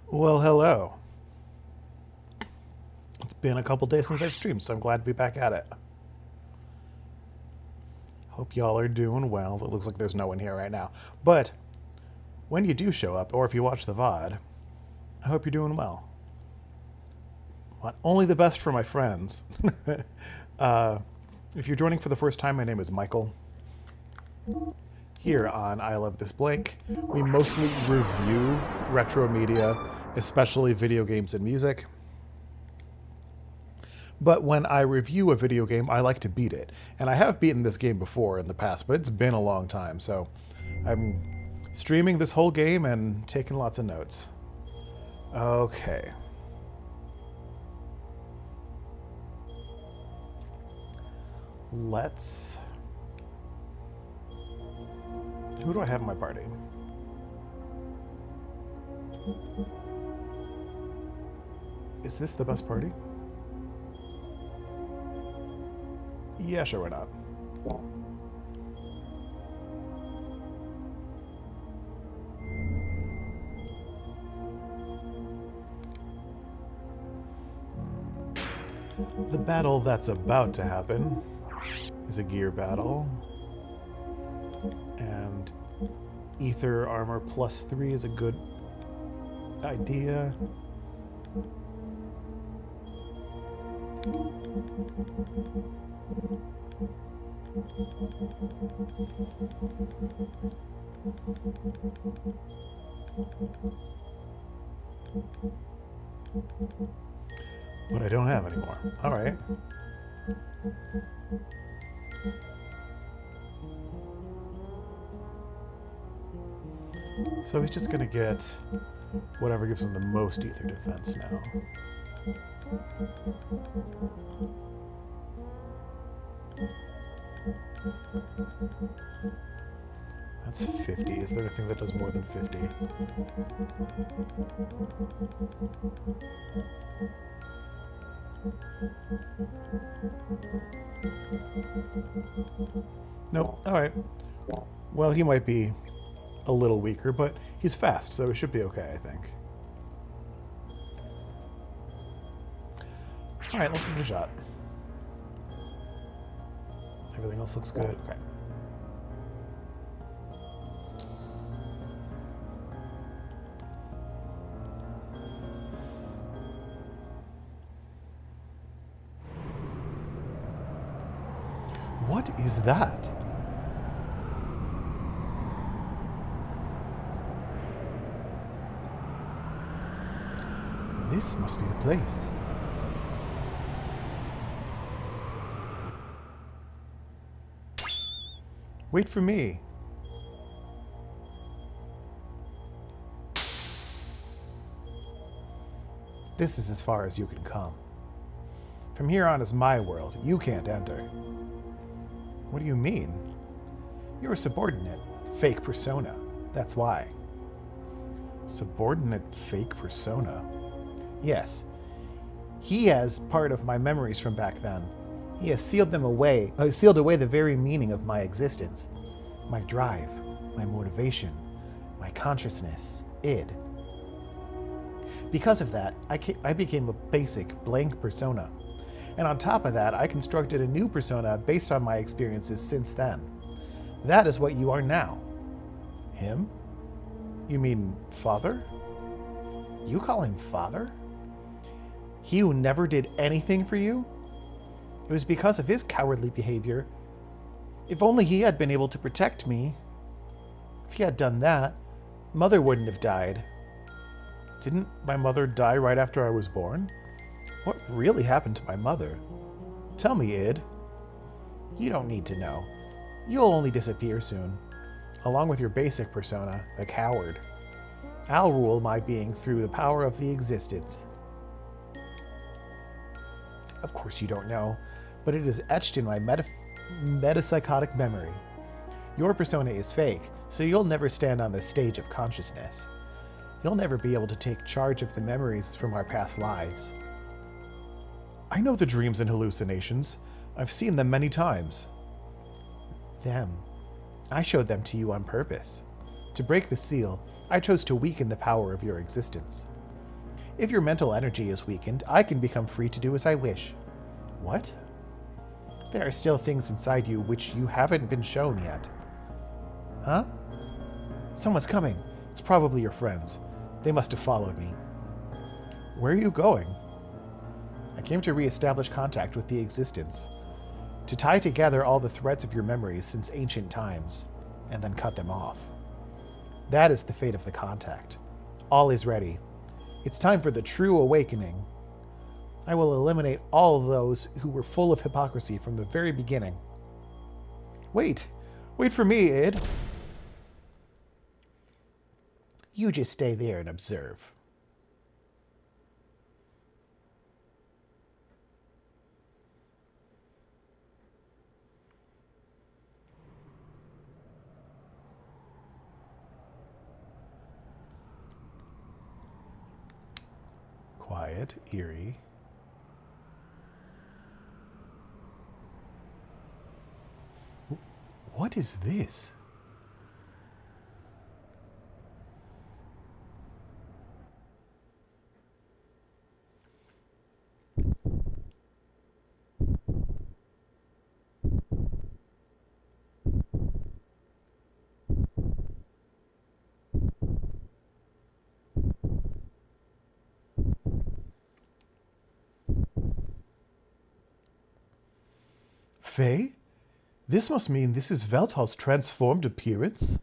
Well, hello. It's been a couple days since I've streamed, so I'm glad to be back at it. Hope y'all are doing well. It looks like there's no one here right now. But when you do show up, or if you watch the VOD, I hope you're doing well. Want only the best for my friends. uh, if you're joining for the first time, my name is Michael. Here on I Love This Blank, we mostly review retro media, especially video games and music. But when I review a video game, I like to beat it. And I have beaten this game before in the past, but it's been a long time. So I'm streaming this whole game and taking lots of notes. Okay. Let's... Who do I have in my party? Is this the best party? Yeah, sure, why not? The battle that's about to happen is a gear battle. And ether armor +3 is a good idea. But I don't have anymore. All right. So he's just gonna get whatever gives him the most ether defense now. That's 50. Is there a thing that does more than 50? Nope. Alright. Well, he might be a little weaker, but he's fast, so he should be okay, I think. Alright, let's give it a shot. Everything else looks good. Okay. What is that? This must be the place. Wait for me. This is as far as you can come. From here on is my world. You can't enter. What do you mean? You're a subordinate. Fake persona. That's why. Subordinate fake persona? Yes. He has part of my memories from back then. He has sealed away the very meaning of my existence. My drive, my motivation, my consciousness, id. Because of that, I became a basic blank persona. And on top of that, I constructed a new persona based on my experiences since then. That is what you are now. Him? You mean father? You call him father? He who never did anything for you? It was because of his cowardly behavior. If only he had been able to protect me. If he had done that, Mother wouldn't have died. Didn't my mother die right after I was born? What really happened to my mother? Tell me, Id. You don't need to know. You'll only disappear soon, along with your basic persona, the coward. I'll rule my being through the power of the existence. Of course you don't know, but it is etched in my metapsychotic memory. Your persona is fake, so you'll never stand on the stage of consciousness. You'll never be able to take charge of the memories from our past lives. I know the dreams and hallucinations. I've seen them many times. Them. I showed them to you on purpose. To break the seal, I chose to weaken the power of your existence. If your mental energy is weakened, I can become free to do as I wish. What? There are still things inside you which you haven't been shown yet. Huh? Someone's coming. It's probably your friends. They must have followed me. Where are you going? I came to re-establish contact with the existence. To tie together all the threads of your memories since ancient times, and then cut them off. That is the fate of the contact. All is ready. It's time for the true awakening. I will eliminate all of those who were full of hypocrisy from the very beginning. Wait! Wait for me, Id! You just stay there and observe. Quiet, eerie. What is this? Faye? This must mean this is Veltal's transformed appearance?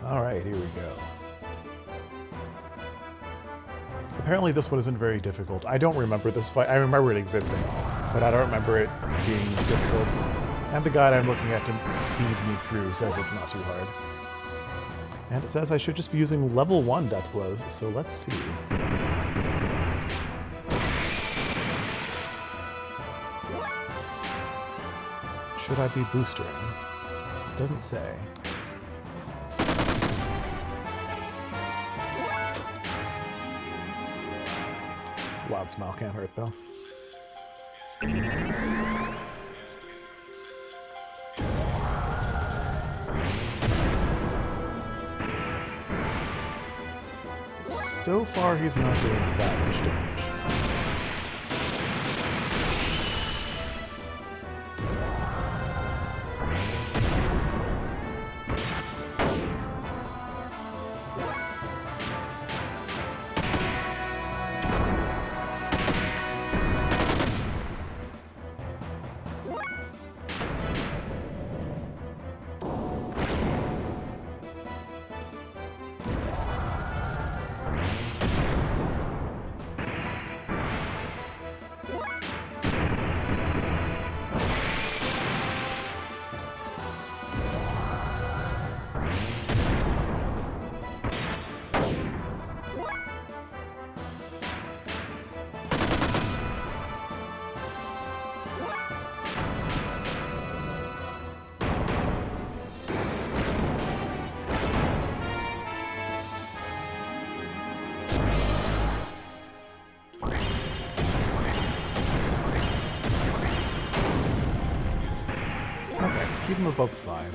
Alright, here we go. Apparently this one isn't very difficult. I don't remember this fight. I remember it existing, but I don't remember it being difficult. And the guide I'm looking at to speed me through says it's not too hard. And it says I should just be using level 1 death blows, so let's see. Should I be boostering? It doesn't say. Wild Smile can't hurt, though. So far, he's not doing that much damage. Keep him above 5.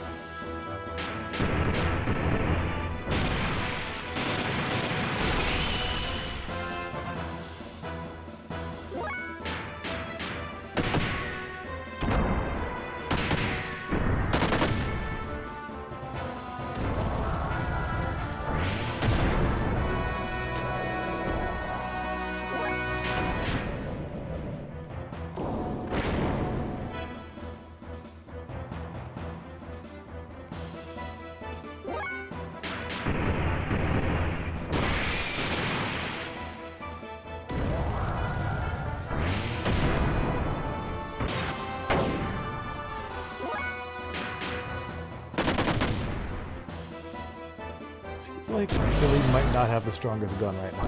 Seems like Billy might not have the strongest gun right now.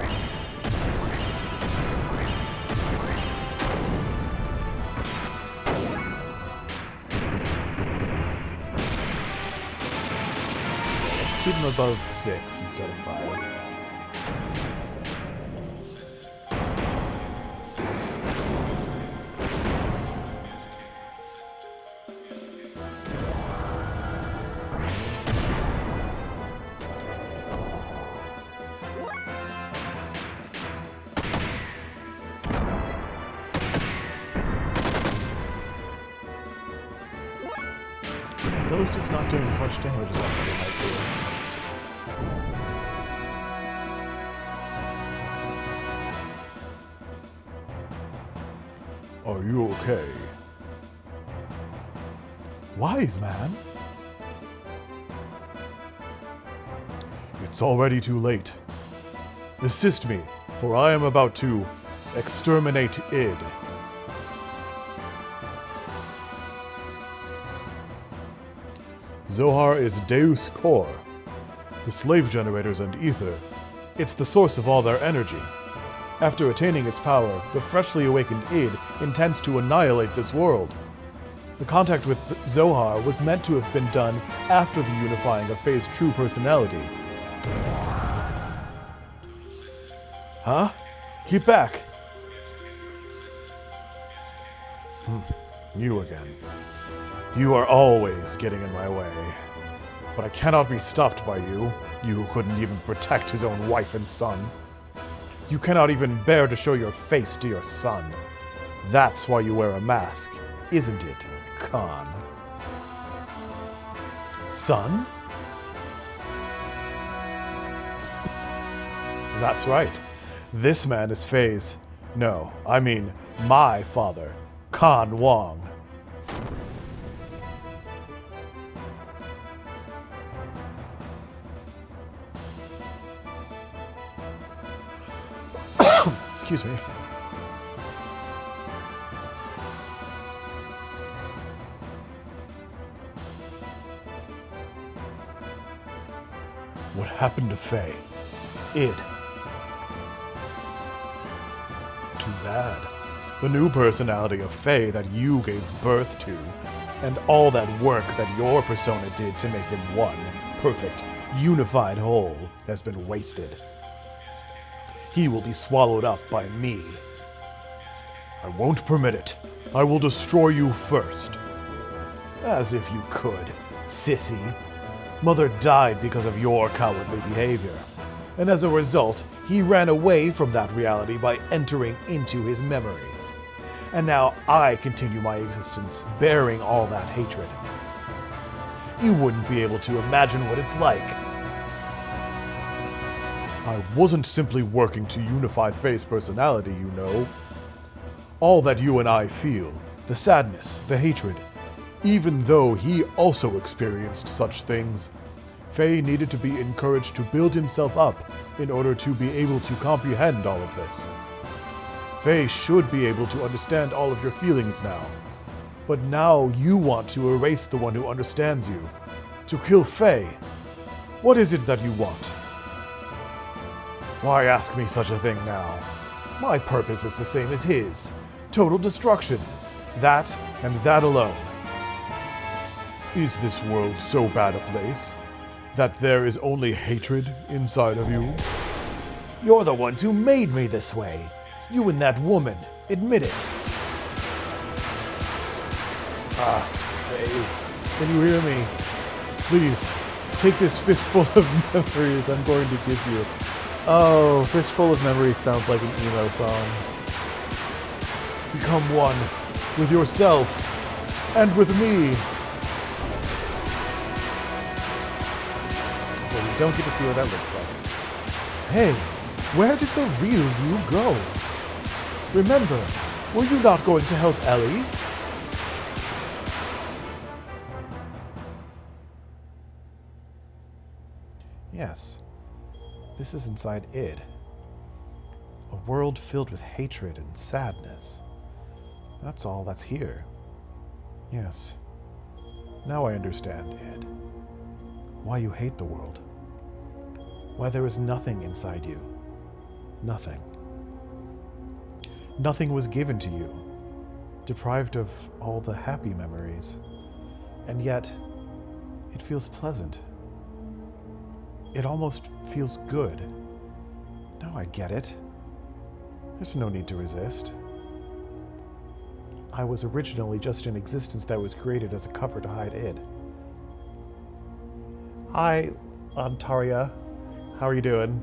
Let's keep him above 6 instead of 5. Billy's just not doing as much damage as I thought he might do. Are you okay? Wiseman? It's already too late. Assist me, for I am about to exterminate id. Zohar is Deus Core, the slave generators and ether. It's the source of all their energy. After attaining its power, the freshly awakened id intends to annihilate this world. The contact with Zohar was meant to have been done after the unifying of Faye's true personality. Huh? Keep back! You again. You are always getting in my way. But I cannot be stopped by you, you who couldn't even protect his own wife and son. You cannot even bear to show your face to your son. That's why you wear a mask, isn't it, Khan? Son? That's right. This man is Faye's. No, I mean my father, Khan Wong. Excuse me. What happened to Faye? Id. Too bad. The new personality of Faye that you gave birth to, and all that work that your persona did to make him one perfect, unified whole, has been wasted. He will be swallowed up by me. I won't permit it. I will destroy you first. As if you could, sissy. Mother died because of your cowardly behavior. And as a result, he ran away from that reality by entering into his memories. And now I continue my existence bearing all that hatred. You wouldn't be able to imagine what it's like. I wasn't simply working to unify Faye's personality, you know. All that you and I feel, the sadness, the hatred, even though he also experienced such things, Faye needed to be encouraged to build himself up in order to be able to comprehend all of this. Faye should be able to understand all of your feelings now. But now you want to erase the one who understands you. To kill Faye. What is it that you want? Why ask me such a thing now? My purpose is the same as his. Total destruction. That and that alone. Is this world so bad a place that there is only hatred inside of you? You're the ones who made me this way. You and that woman. Admit it. Faye. Can you hear me? Please, take this fistful of memories I'm going to give you. Oh, Fistful of Memories sounds like an emo song. Become one with yourself and with me. Well, we don't get to see what that looks like. Hey, where did the real you go? Remember, were you not going to help Ellie? Yes, this is inside id. A world filled with hatred and sadness. That's all that's here. Yes. Now I understand, id. Why you hate the world. Why there is nothing inside you. Nothing. Nothing was given to you. Deprived of all the happy memories. And yet, it feels pleasant. It almost feels good. Now I get it. There's no need to resist. I was originally just an existence that was created as a cover to hide id. Hi, Antaria. How are you doing?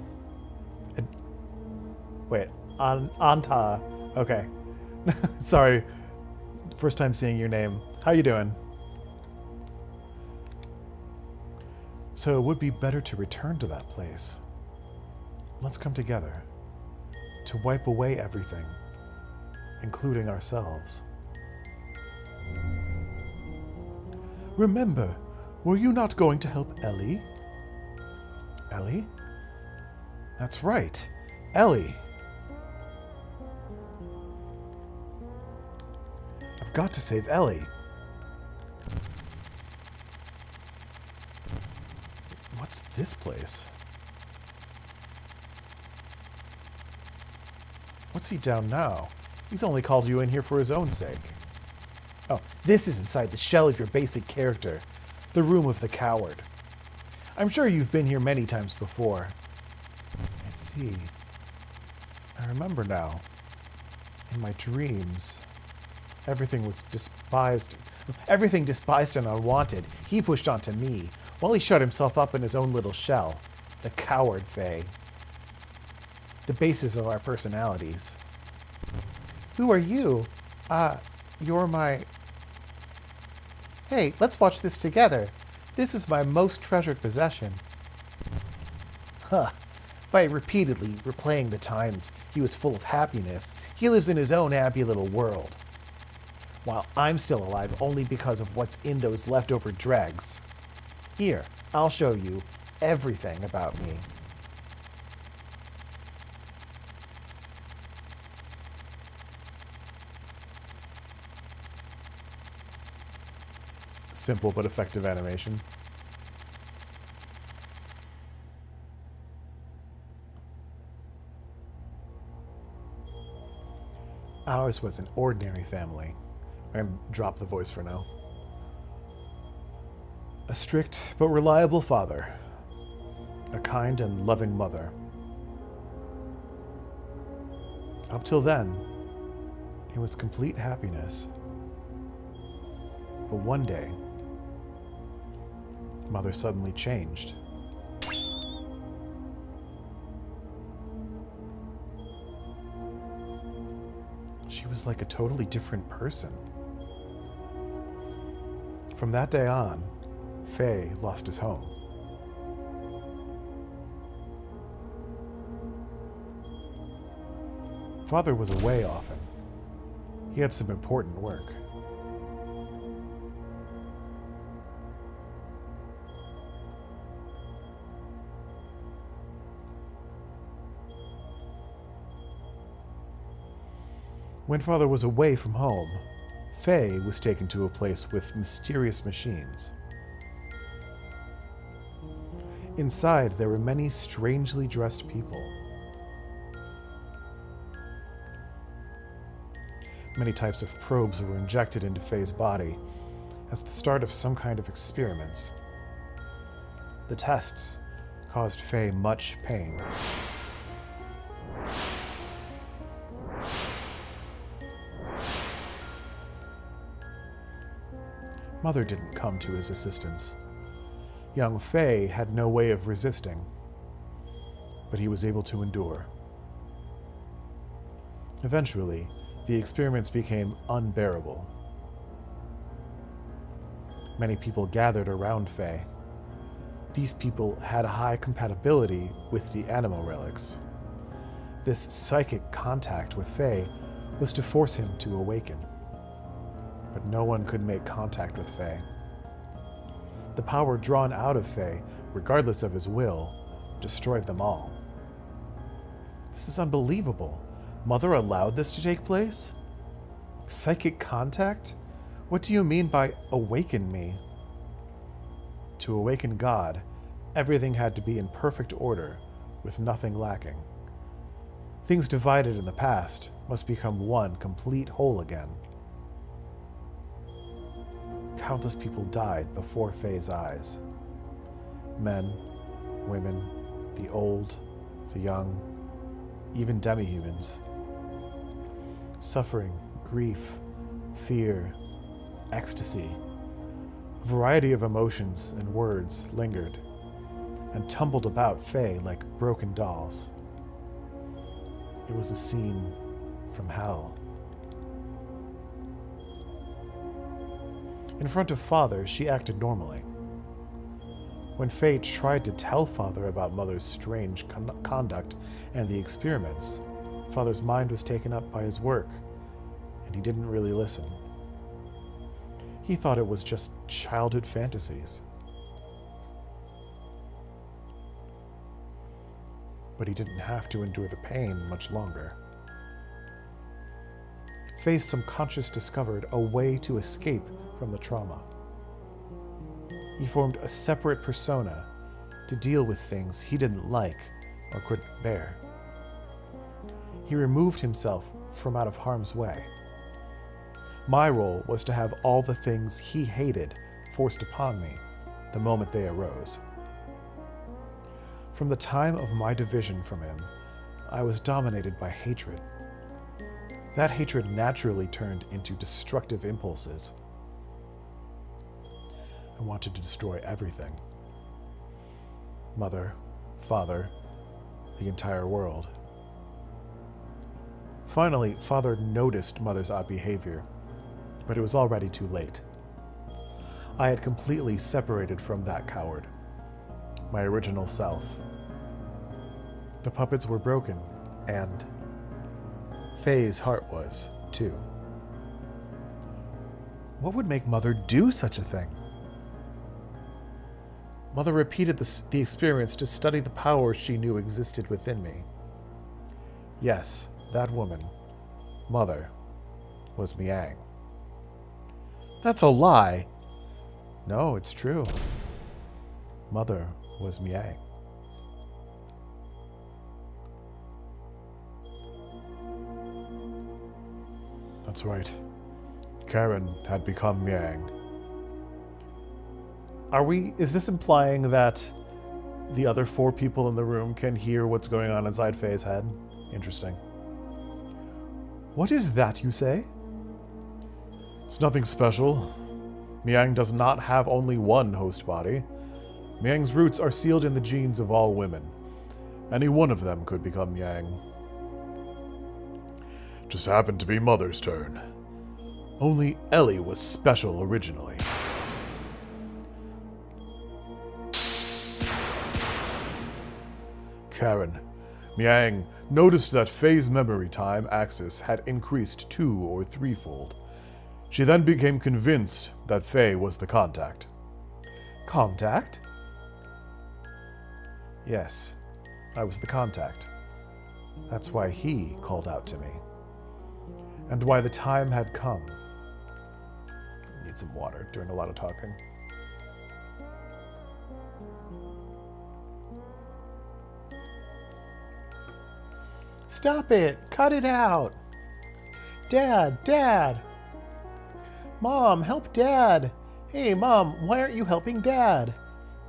Wait, Anta. Okay. Sorry. First time seeing your name. How you doing? So it would be better to return to that place. Let's come together to wipe away everything, including ourselves. Remember, were you not going to help Ellie? Ellie? That's right, Ellie. I've got to save Ellie. What's this place? What's he down now? He's only called you in here for his own sake. Oh, this is inside the shell of your basic character, the room of the coward. I'm sure you've been here many times before. I see. I remember now. In my dreams, everything despised and unwanted, he pushed onto me, while he shut himself up in his own little shell. The coward Fae. The basis of our personalities. Who are you? You're my... Hey, let's watch this together. This is my most treasured possession. Huh. By repeatedly replaying the times he was full of happiness, he lives in his own happy little world. While I'm still alive only because of what's in those leftover dregs. Here, I'll show you everything about me. Simple but effective animation. Ours was an ordinary family. I'm going to drop the voice for now. A strict but reliable father. A kind and loving mother. Up till then, it was complete happiness. But one day, Mother suddenly changed. She was like a totally different person. From that day on, Faye lost his home. Father was away often. He had some important work. When Father was away from home, Faye was taken to a place with mysterious machines. Inside, there were many strangely dressed people. Many types of probes were injected into Faye's body as the start of some kind of experiments. The tests caused Faye much pain. Mother didn't come to his assistance. Young Faye had no way of resisting, but he was able to endure. Eventually, the experiments became unbearable. Many people gathered around Faye. These people had a high compatibility with the animal relics. This psychic contact with Faye was to force him to awaken. But no one could make contact with Faye. The power drawn out of Faye, regardless of his will, destroyed them all. This is unbelievable. Mother allowed this to take place? Psychic contact? What do you mean by awaken me? To awaken God, everything had to be in perfect order, with nothing lacking. Things divided in the past must become one complete whole again. Countless people died before Faye's eyes. Men, women, the old, the young, even demi-humans. Suffering, grief, fear, ecstasy. A variety of emotions and words lingered and tumbled about Faye like broken dolls. It was a scene from hell. In front of Father, she acted normally. When Faye tried to tell Father about Mother's strange conduct and the experiments, Father's mind was taken up by his work, and he didn't really listen. He thought it was just childhood fantasies. But he didn't have to endure the pain much longer. Faye's subconscious discovered a way to escape from the trauma. He formed a separate persona to deal with things he didn't like or couldn't bear. He removed himself from out of harm's way. My role was to have all the things he hated forced upon me the moment they arose. From the time of my division from him, I was dominated by hatred. That hatred naturally turned into destructive impulses. I wanted to destroy everything. Mother, Father, the entire world. Finally, Father noticed Mother's odd behavior, but it was already too late. I had completely separated from that coward, my original self. The puppets were broken, and Faye's heart was, too. What would make Mother do such a thing? Mother repeated the experience to study the power she knew existed within me. Yes, that woman, Mother, was Miang. That's a lie. No, it's true. Mother was Miang. That's right. Karen had become Miang. Is this implying that the other 4 people in the room can hear what's going on inside Faye's head? Interesting. What is that you say? It's nothing special. Miang does not have only one host body. Miang's roots are sealed in the genes of all women. Any one of them could become Miang. Just happened to be Mother's turn. Only Ellie was special originally. Karen, Miang noticed that Faye's memory time axis had increased 2 or 3-fold. She then became convinced that Faye was the contact. Contact? Yes, I was the contact. That's why he called out to me. And why the time had come. Need some water, doing a lot of talking. Stop it! Cut it out! Dad! Mom, help Dad! Hey, Mom, why aren't you helping Dad?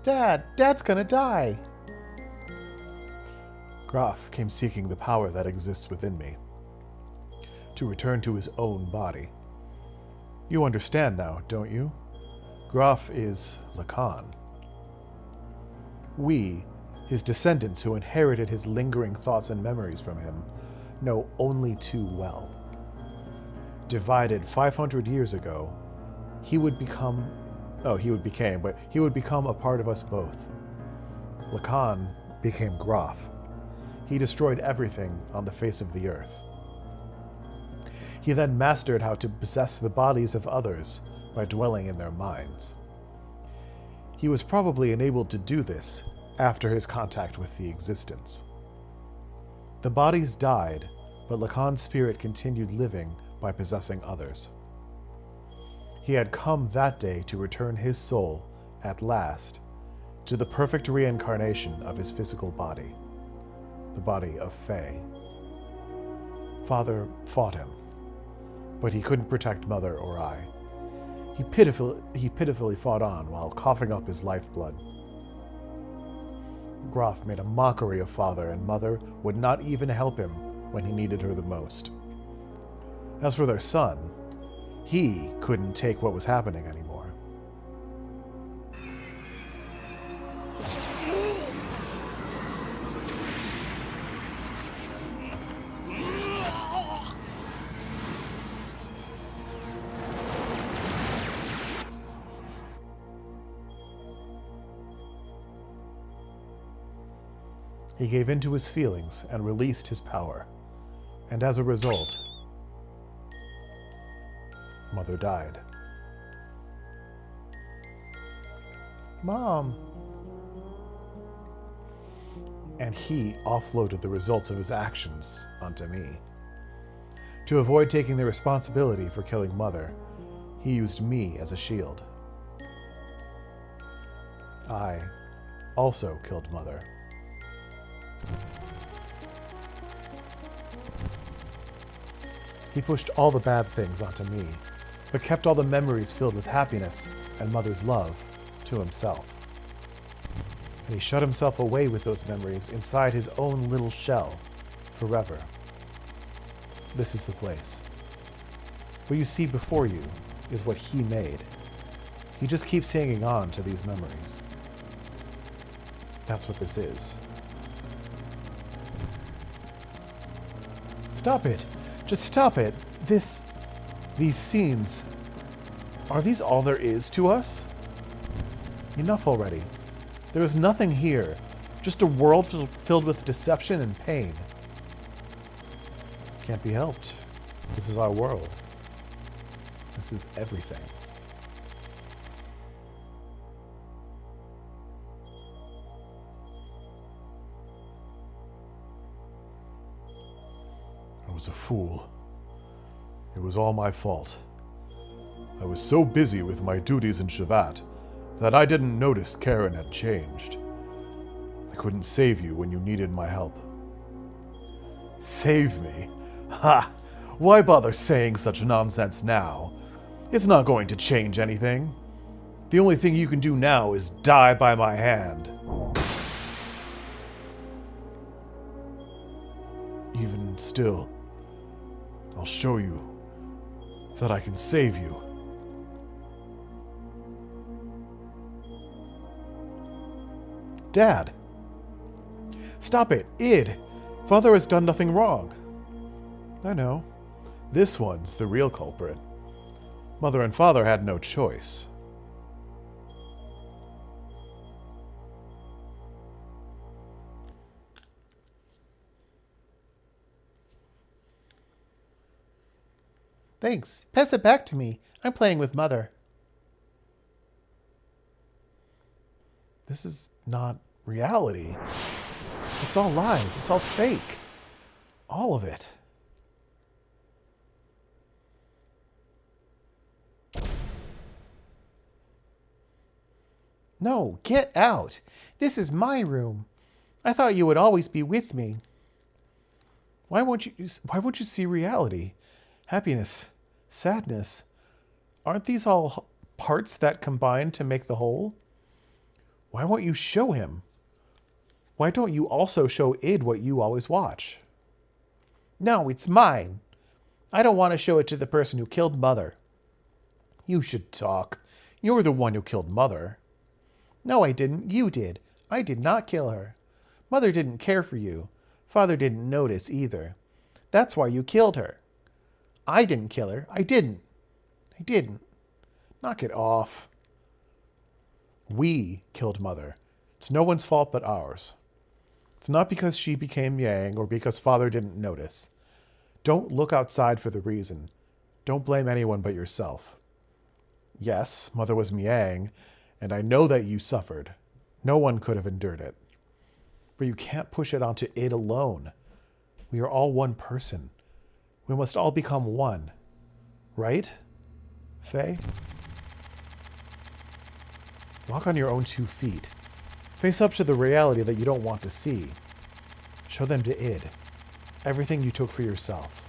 Dad's gonna die! Grahf came seeking the power that exists within me, to return to his own body. You understand now, don't you? Grahf is Lacan. We, his descendants who inherited his lingering thoughts and memories from him, know only too well. Divided 500 years ago, he would become a part of us both. Lacan became Grahf. He destroyed everything on the face of the earth. He then mastered how to possess the bodies of others by dwelling in their minds. He was probably enabled to do this after his contact with the existence. The bodies died, but Lacan's spirit continued living by possessing others. He had come that day to return his soul, at last, to the perfect reincarnation of his physical body, the body of Faye. Father fought him, but he couldn't protect Mother or I. He pitifully fought on while coughing up his lifeblood. Grahf made a mockery of Father, and Mother would not even help him when he needed her the most. As for their son, he couldn't take what was happening anymore. He gave in to his feelings and released his power. And as a result, Mother died. Mom! And he offloaded the results of his actions onto me. To avoid taking the responsibility for killing Mother, he used me as a shield. I also killed Mother. He pushed all the bad things onto me, but kept all the memories filled with happiness and Mother's love to himself. And he shut himself away with those memories inside his own little shell forever. This is the place. What you see before you is what he made. He just keeps hanging on to these memories. That's what this is. Stop it! Just stop it! These scenes, are these all there is to us? Enough already. There is nothing here, just a world filled with deception and pain. Can't be helped. This is our world. This is everything. I was a fool. It was all my fault. I was so busy with my duties in Shavat that I didn't notice Karen had changed. I couldn't save you when you needed my help. Save me? Ha! Why bother saying such nonsense now? It's not going to change anything. The only thing you can do now is die by my hand. Even still, I'll show you that I can save you. Dad! Stop it! Id! Father has done nothing wrong. I know. This one's the real culprit. Mother and Father had no choice. Thanks. Pass it back to me. I'm playing with Mother. This is not reality. It's all lies. It's all fake. All of it. No, get out. This is my room. I thought you would always be with me. Why won't you see reality? Happiness, sadness. Aren't these all parts that combine to make the whole? Why won't you show him? Why don't you also show Id what you always watch? No, it's mine. I don't want to show it to the person who killed Mother. You should talk. You're the one who killed Mother. No, I didn't. You did. I did not kill her. Mother didn't care for you. Father didn't notice either. That's why you killed her. I didn't kill her. I didn't. I didn't. Knock it off. We killed Mother. It's no one's fault but ours. It's not because she became Yang or because Father didn't notice. Don't look outside for the reason. Don't blame anyone but yourself. Yes, Mother was Miang, and I know that you suffered. No one could have endured it. But you can't push it onto it alone. We are all one person. We must all become one. Right? Faye? Walk on your own 2 feet. Face up to the reality that you don't want to see. Show them to id. Everything you took for yourself.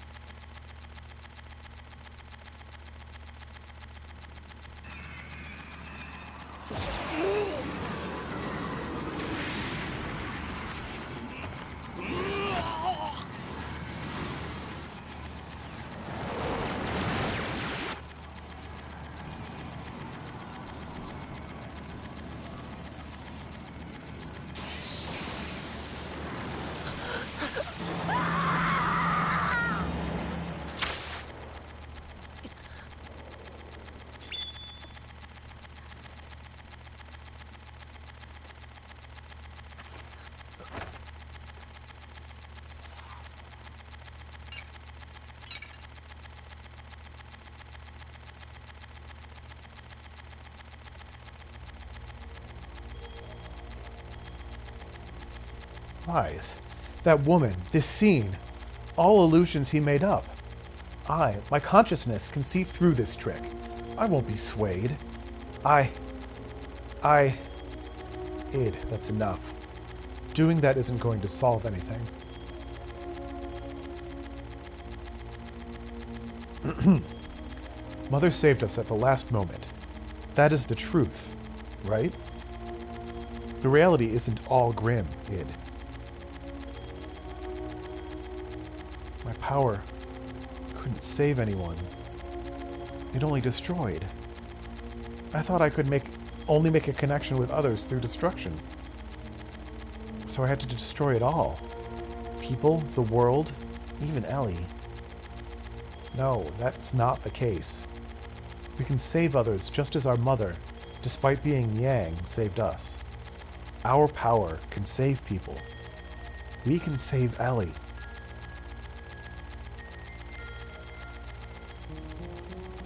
Lies. That woman, this scene, all illusions he made up. My consciousness can see through this trick. I won't be swayed. Id, that's enough. Doing that isn't going to solve anything. Mother saved us at the last moment. That is the truth, right? The reality isn't all grim, Id. My power couldn't save anyone. It only destroyed. I thought I could only make a connection with others through destruction. So I had to destroy it all. People, the world, even Ellie. No, that's not the case. We can save others just as our mother, despite being Yang, saved us. Our power can save people. We can save Ellie.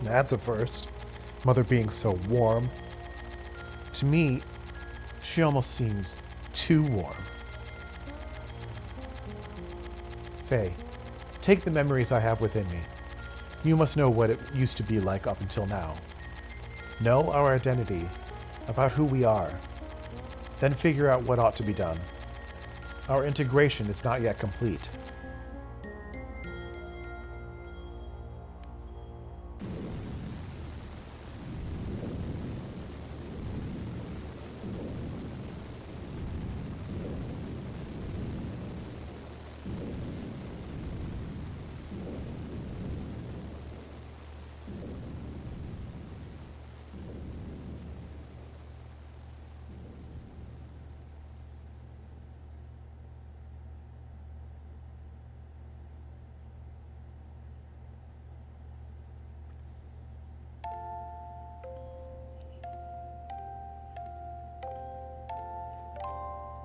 That's a first. Mother being so warm. To me, she almost seems too warm. Faye, take the memories I have within me. You must know what it used to be like up until now. Know our identity, about who we are. Then figure out what ought to be done. Our integration is not yet complete.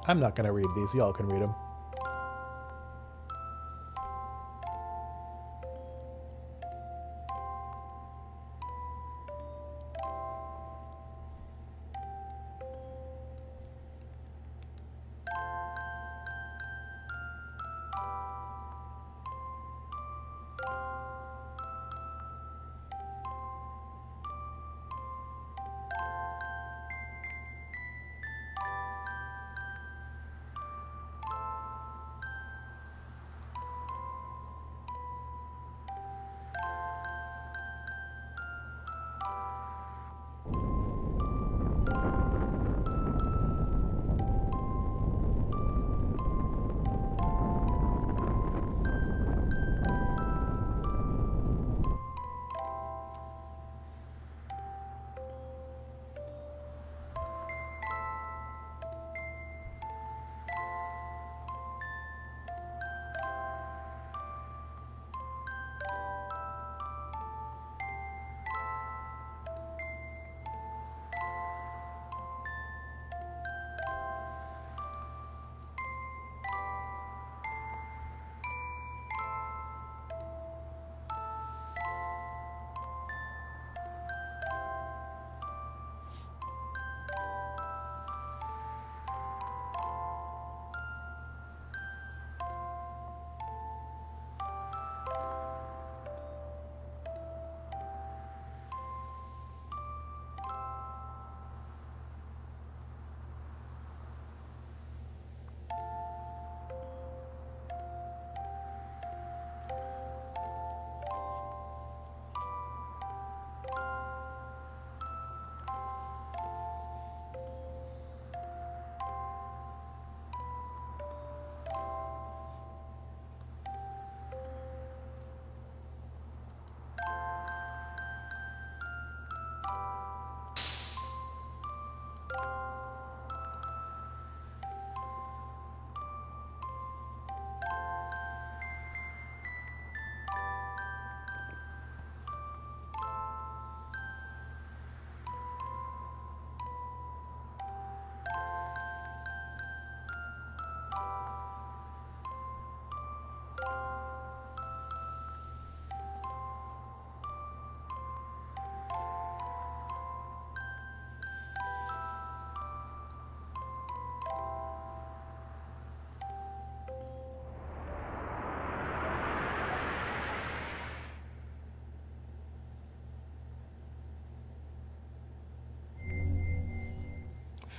I'm not going to read these. Y'all can read them.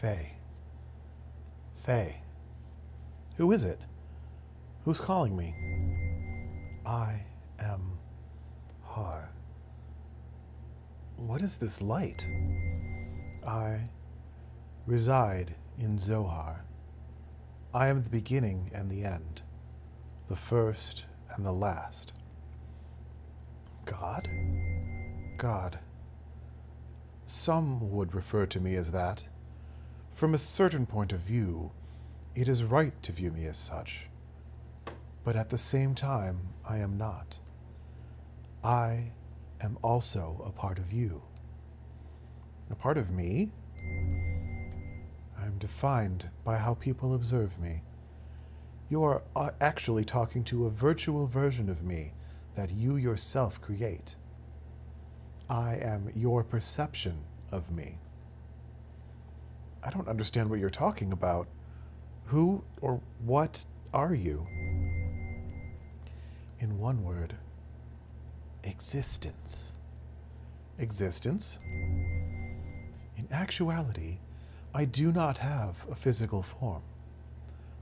Faye. Faye. Who is it? Who's calling me? I am Har. What is this light? I reside in Zohar. I am the beginning and the end, the first and the last. God? God. Some would refer to me as that. From a certain point of view, it is right to view me as such. But at the same time, I am not. I am also a part of you. A part of me? I am defined by how people observe me. You are actually talking to a virtual version of me that you yourself create. I am your perception of me. I don't understand what you're talking about. Who or what are you? In one word, existence. Existence? In actuality, I do not have a physical form.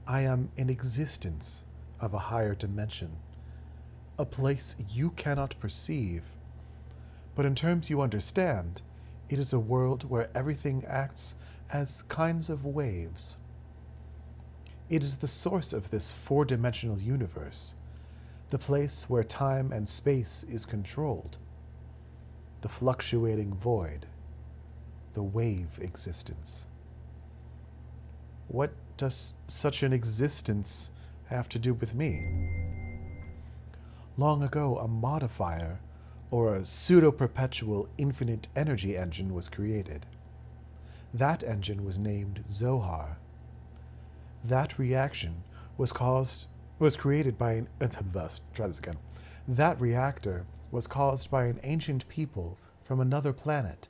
I am an existence of a higher dimension, a place you cannot perceive. But in terms you understand, it is a world where everything acts as kinds of waves. It is the source of this four-dimensional universe, the place where time and space is controlled, the fluctuating void, the wave existence. What does such an existence have to do with me? Long ago, a modifier, or a pseudo-perpetual infinite energy engine was created. That engine was named Zohar. That reaction was created by an That reactor was caused by an ancient people from another planet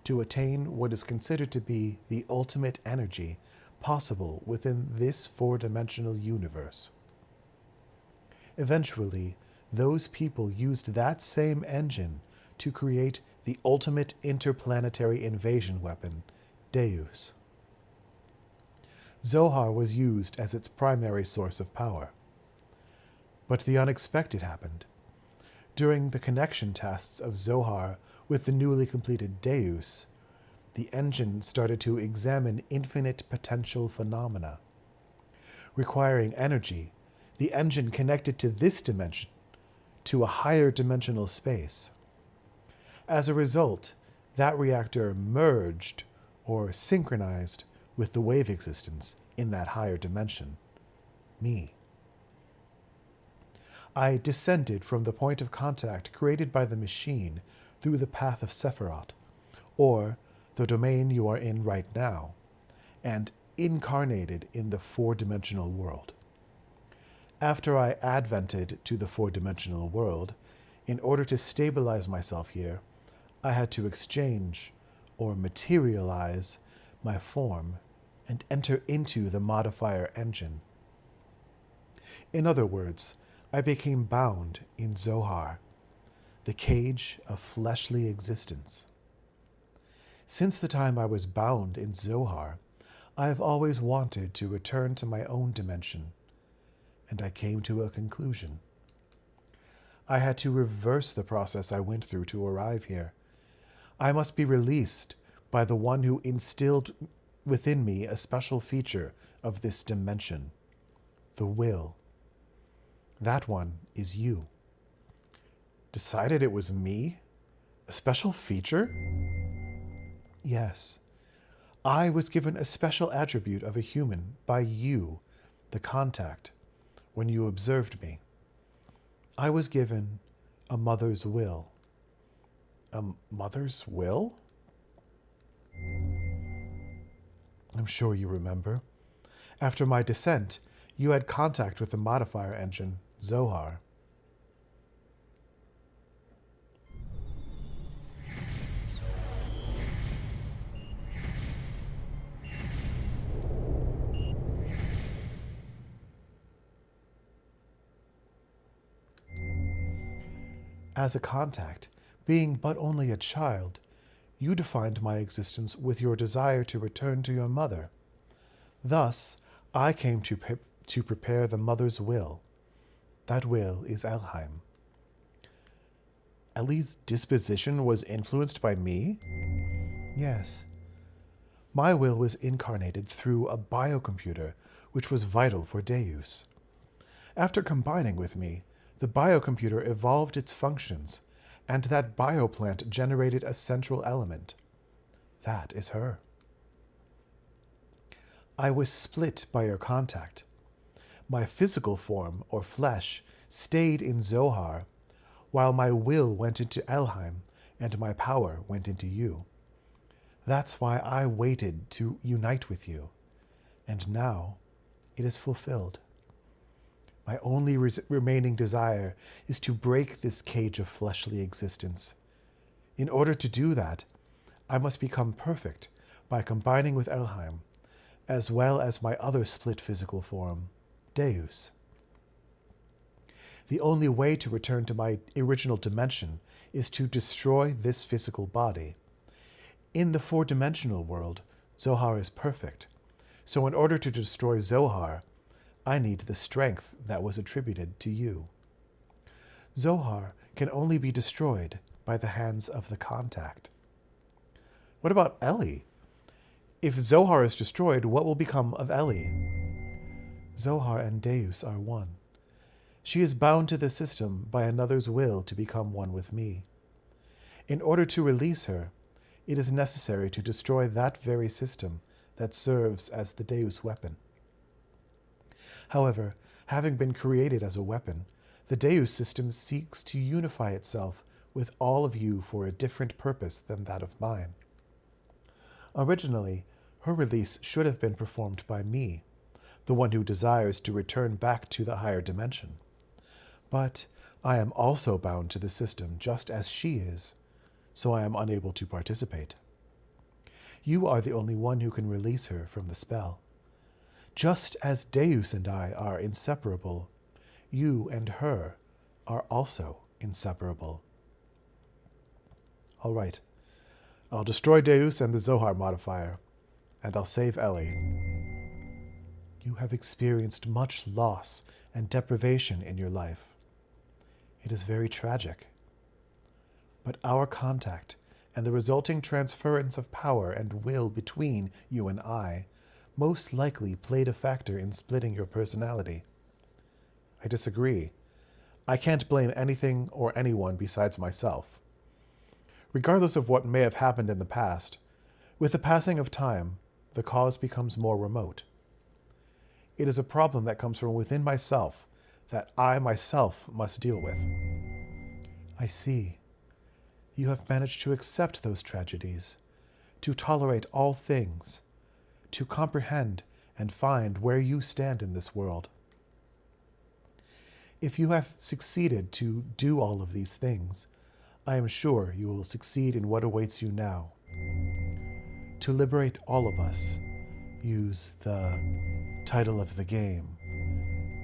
to attain what is considered to be the ultimate energy possible within this four-dimensional universe. Eventually, those people used that same engine to create the ultimate interplanetary invasion weapon, Deus. Zohar was used as its primary source of power. But the unexpected happened. During the connection tests of Zohar with the newly completed Deus, the engine started to examine infinite potential phenomena. Requiring energy, the engine connected to this dimension, to a higher dimensional space. As a result, that reactor merged or synchronized with the wave existence in that higher dimension, me. I descended from the point of contact created by the machine through the path of Sephiroth, or the domain you are in right now, and incarnated in the four-dimensional world. After I advented to the four-dimensional world, in order to stabilize myself here, I had to exchange or materialize my form and enter into the modifier engine. In other words, I became bound in Zohar, the cage of fleshly existence. Since the time I was bound in Zohar, I have always wanted to return to my own dimension, and I came to a conclusion. I had to reverse the process I went through to arrive here. I must be released by the one who instilled within me a special feature of this dimension, the will. That one is you. Decided it was me? A special feature? Yes. I was given a special attribute of a human by you, the contact, when you observed me. I was given a mother's will. A mother's will? I'm sure you remember. After my descent, you had contact with the modifier engine, Zohar. As a contact, being but only a child, You defined my existence with your desire to return to your mother. Thus, I came to prepare the mother's will. That will is Elheim. Ellie's disposition was influenced by me? Yes. My will was incarnated through a biocomputer, which was vital for Deus. After combining with me, the biocomputer evolved its functions, and that bioplant generated a central element. That is her. I was split by your contact. My physical form, or flesh, stayed in Zohar, while my will went into Elheim, and my power went into you. That's why I waited to unite with you, and now it is fulfilled. My only remaining desire is to break this cage of fleshly existence. In order to do that, I must become perfect by combining with Elheim, as well as my other split physical form, Deus. The only way to return to my original dimension is to destroy this physical body. In the four-dimensional world, Zohar is perfect. So in order to destroy Zohar, I need the strength that was attributed to you. Zohar can only be destroyed by the hands of the contact. What about Ellie? If Zohar is destroyed, what will become of Ellie? Zohar and Deus are one. She is bound to the system by another's will to become one with me. In order to release her, it is necessary to destroy that very system that serves as the Deus weapon. However, having been created as a weapon, the Deus system seeks to unify itself with all of you for a different purpose than that of mine. Originally, her release should have been performed by me, the one who desires to return back to the higher dimension. But I am also bound to the system just as she is, so I am unable to participate. You are the only one who can release her from the spell. Just as Deus and I are inseparable, you and her are also inseparable. All right. I'll destroy Deus and the Zohar modifier, and I'll save Ellie. You have experienced much loss and deprivation in your life. It is very tragic. But our contact and the resulting transference of power and will between you and I most likely played a factor in splitting your personality. I disagree. I can't blame anything or anyone besides myself. Regardless of what may have happened in the past, with the passing of time, the cause becomes more remote. It is a problem that comes from within myself that I myself must deal with. I see. You have managed to accept those tragedies, to tolerate all things, to comprehend and find where you stand in this world. If you have succeeded to do all of these things, I am sure you will succeed in what awaits you now. To liberate all of us, use the title of the game,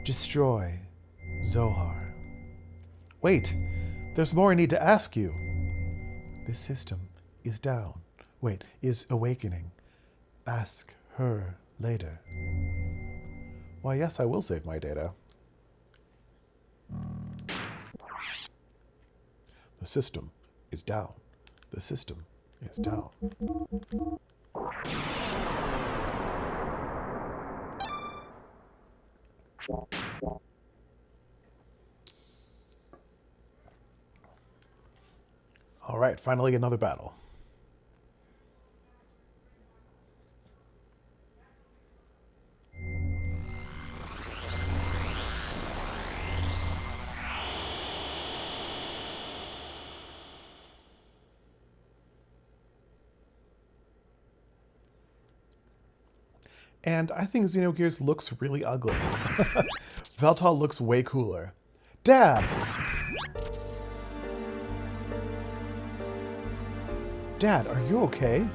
Destroy Zohar. Wait, there's more I need to ask you. This system is down. Is awakening. Ask her later. Why, yes, I will save my data. The system is down. The system is down. All right, finally another battle. And I think Xenogears looks really ugly. Veltal looks way cooler. Dad! Dad, are you okay?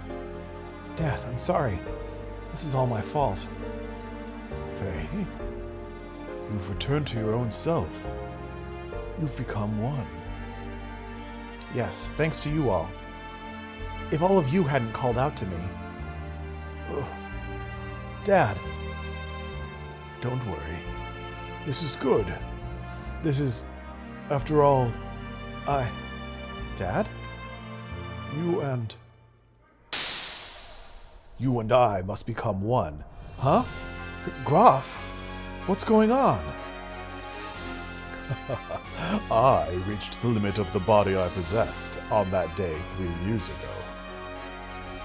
Dad, I'm sorry. This is all my fault. Faye, you've returned to your own self. You've become one. Yes, thanks to you all. If all of you hadn't called out to me... Ugh. Dad. Don't worry. This is good. This is, after all, Dad? You and I must become one. Huh? Grahf? What's going on? I reached the limit of the body I possessed on that day 3 years ago.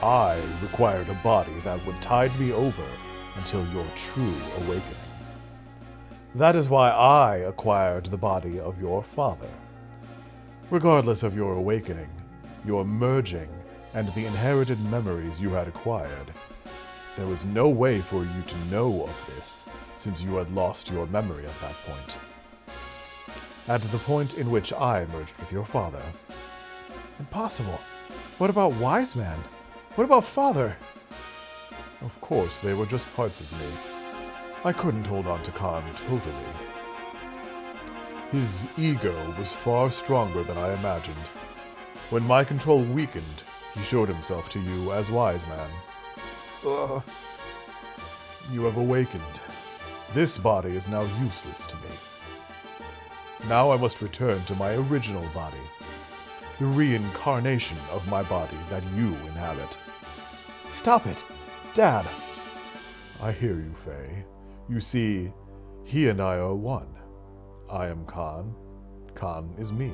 I required a body that would tide me over until your true awakening. That is why I acquired the body of your father. Regardless of your awakening, your merging, and the inherited memories you had acquired, there was no way for you to know of this, since you had lost your memory at that point. At the point in which I merged with your father. Impossible. What about Wiseman? What about Father? Of course, they were just parts of me. I couldn't hold on to Khan totally. His ego was far stronger than I imagined. When my control weakened, he showed himself to you as Wiseman. You have awakened. This body is now useless to me. Now I must return to my original body, the reincarnation of my body that you inhabit. Stop it! Dad! I hear you, Faye. You see, he and I are one. I am Khan. Khan is me.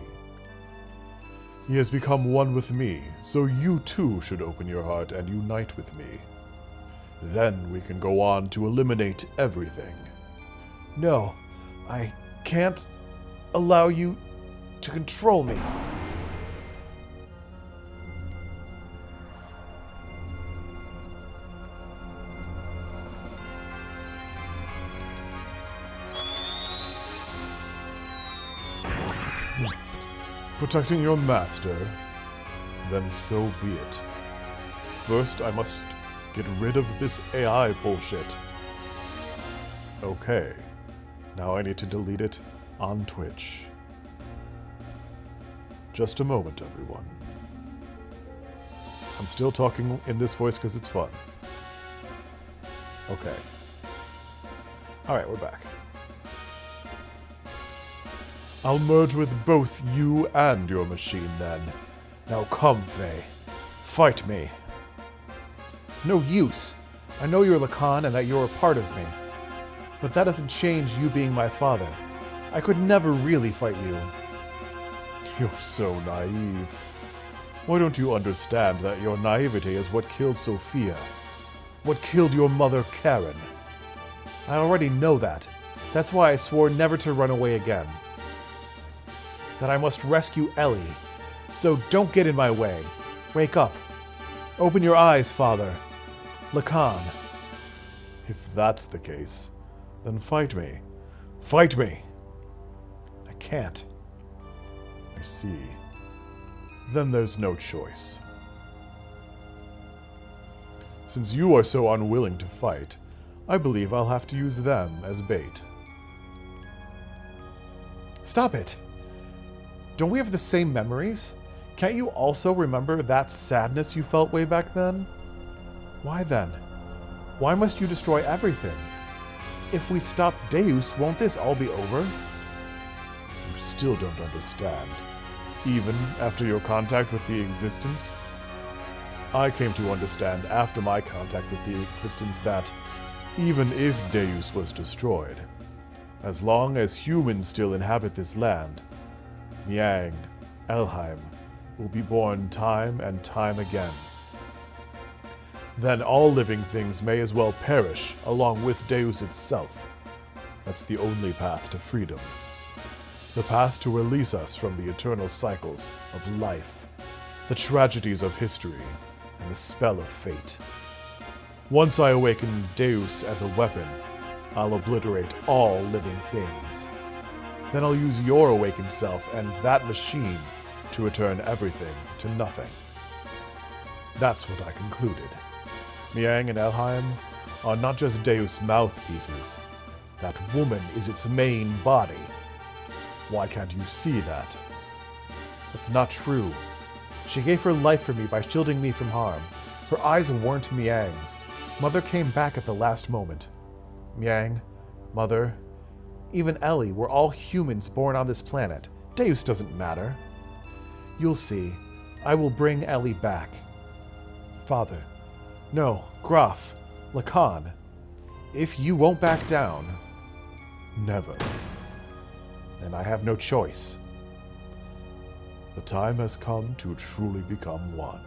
He has become one with me, so you too should open your heart and unite with me. Then we can go on to eliminate everything. No, I can't allow you to control me. Protecting your master? Then so be it. First, I must get rid of this AI bullshit. Okay. Now I need to delete it on Twitch. Just a moment, everyone. I'm still talking in this voice because it's fun. Okay. Alright, we're back. I'll merge with both you and your machine then. Now come, Faye. Fight me. It's no use. I know you're Lacan and that you're a part of me. But that doesn't change you being my father. I could never really fight you. You're so naive. Why don't you understand that your naivety is what killed Sophia? What killed your mother, Karen? I already know that. That's why I swore never to run away again. That I must rescue Ellie. So don't get in my way. Wake up. Open your eyes, Father. Lacan. If that's the case, then fight me. Fight me! I can't. I see. Then there's no choice. Since you are so unwilling to fight, I believe I'll have to use them as bait. Stop it! Don't we have the same memories? Can't you also remember that sadness you felt way back then? Why then? Why must you destroy everything? If we stop Deus, won't this all be over? You still don't understand, even after your contact with the Existence? I came to understand after my contact with the Existence that, even if Deus was destroyed, as long as humans still inhabit this land, Miang, Elheim, will be born time and time again. Then all living things may as well perish along with Deus itself. That's the only path to freedom. The path to release us from the eternal cycles of life, the tragedies of history, and the spell of fate. Once I awaken Deus as a weapon, I'll obliterate all living things. Then I'll use your awakened self and that machine to return everything to nothing. That's what I concluded. Miang and Elheim are not just Deus mouthpieces. That woman is its main body. Why can't you see that? That's not true. She gave her life for me by shielding me from harm. Her eyes weren't Miang's. Mother came back at the last moment. Miang, Mother, even Ellie, we're all humans born on this planet. Deus doesn't matter. You'll see. I will bring Ellie back. Father. No, Grahf. Lacan. If you won't back down... Never. Then I have no choice. The time has come to truly become one.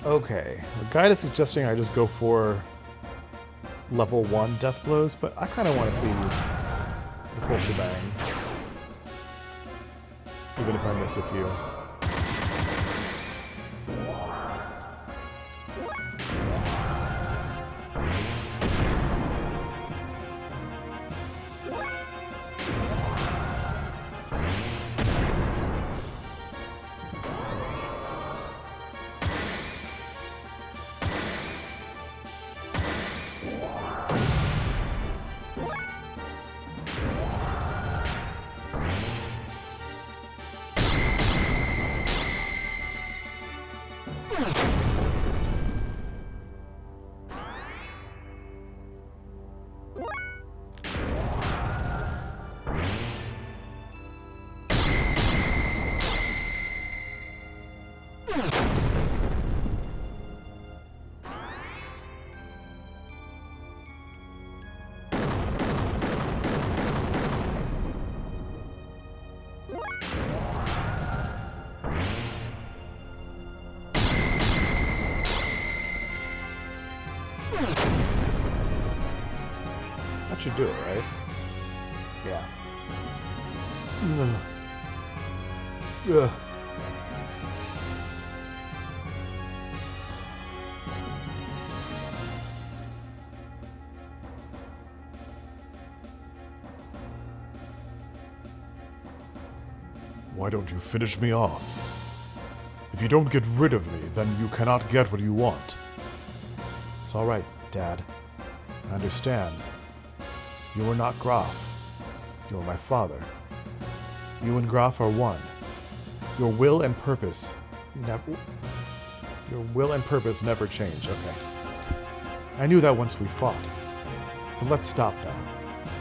Okay, the guide is suggesting I just go for level 1 death blows, but I kind of want to see the full shebang. Even if I miss a few. That should do it, right? Yeah. Ugh. Why don't you finish me off? If you don't get rid of me, then you cannot get what you want. It's all right, Dad. I understand. You are not Grahf. You are my father. You and Grahf are one. Your will and purpose never change. Okay. I knew that once we fought. But let's stop now.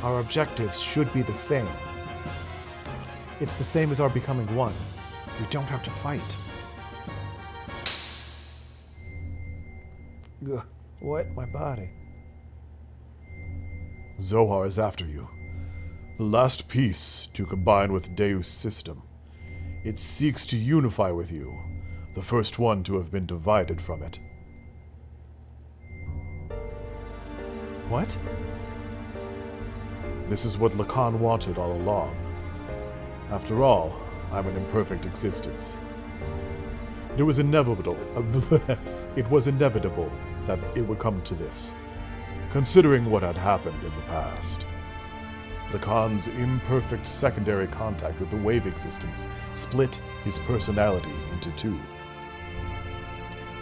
Our objectives should be the same. It's the same as our becoming one. We don't have to fight. Ugh. What? My body. Zohar is after you. The last piece to combine with Deus' system. It seeks to unify with you, the first one to have been divided from it. What? This is what Lacan wanted all along. After all, I'm an imperfect existence. It was inevitable. It was inevitable that it would come to this, considering what had happened in the past. Lacan's imperfect secondary contact with the wave existence split his personality into two.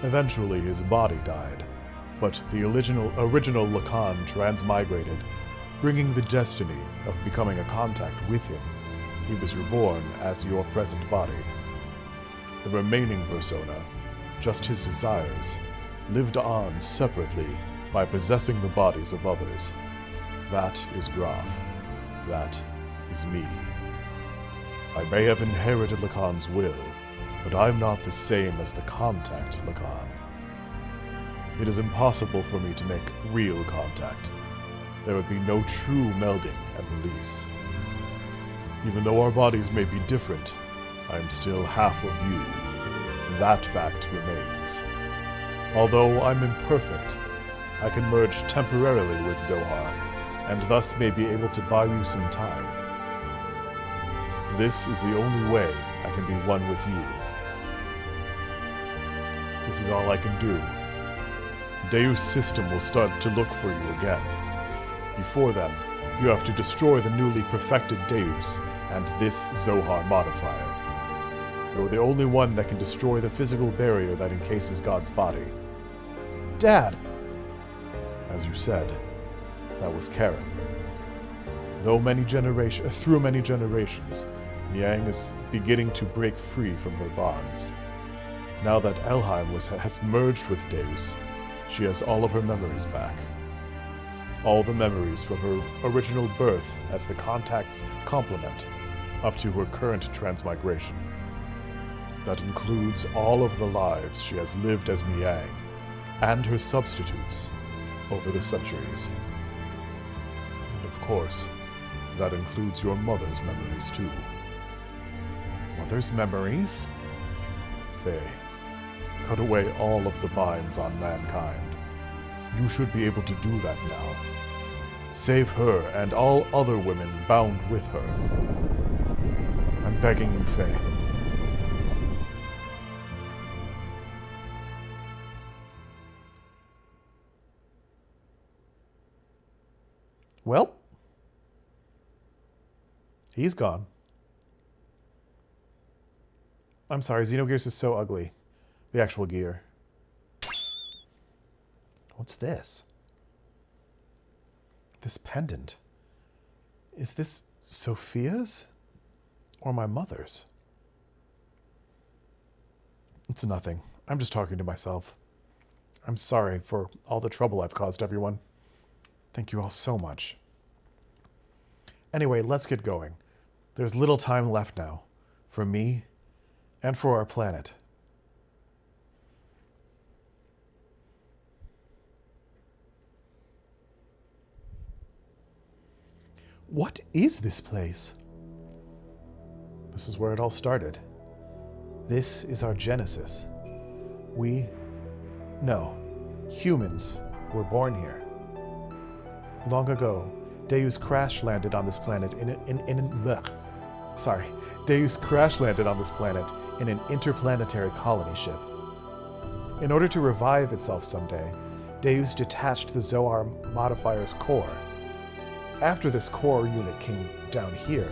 Eventually, his body died, but the original Lacan transmigrated, bringing the destiny of becoming a contact with him. He was reborn as your present body. The remaining persona, just his desires, lived on separately by possessing the bodies of others. That is Grahf. That is me. I may have inherited Lacan's will, but I'm not the same as the contact Lacan. It is impossible for me to make real contact. There would be no true melding and release. Even though our bodies may be different, I am still half of you. That fact remains. Although I'm imperfect, I can merge temporarily with Zohar, and thus may be able to buy you some time. This is the only way I can be one with you. This is all I can do. Deus system will start to look for you again. Before then, you have to destroy the newly perfected Deus and this Zohar modifier. You're the only one that can destroy the physical barrier that encases God's body. Dad! As you said, that was Karen. Through many generations, Niang is beginning to break free from her bonds. Now that Elheim has merged with Deus, she has all of her memories back. All the memories from her original birth as the contact's complement, up to her current transmigration. That includes all of the lives she has lived as Miang, and her substitutes, over the centuries. And of course, that includes your mother's memories too. Mother's memories? Faye, cut away all of the binds on mankind. You should be able to do that now. Save her and all other women bound with her. I'm begging you, Faye. Well, he's gone. I'm sorry, Xenogears is so ugly. The actual gear. What's this? This pendant. Is this Sophia's? Or my mother's? It's nothing. I'm just talking to myself. I'm sorry for all the trouble I've caused everyone. Thank you all so much. Anyway, let's get going. There's little time left now. For me, and for our planet. What is this place? This is where it all started. This is our genesis. Humans were born here. Long ago, Deus crash-landed on this planet Deus crash-landed on this planet in an interplanetary colony ship. In order to revive itself someday, Deus detached the Zohar modifier's core. After this core unit came down here,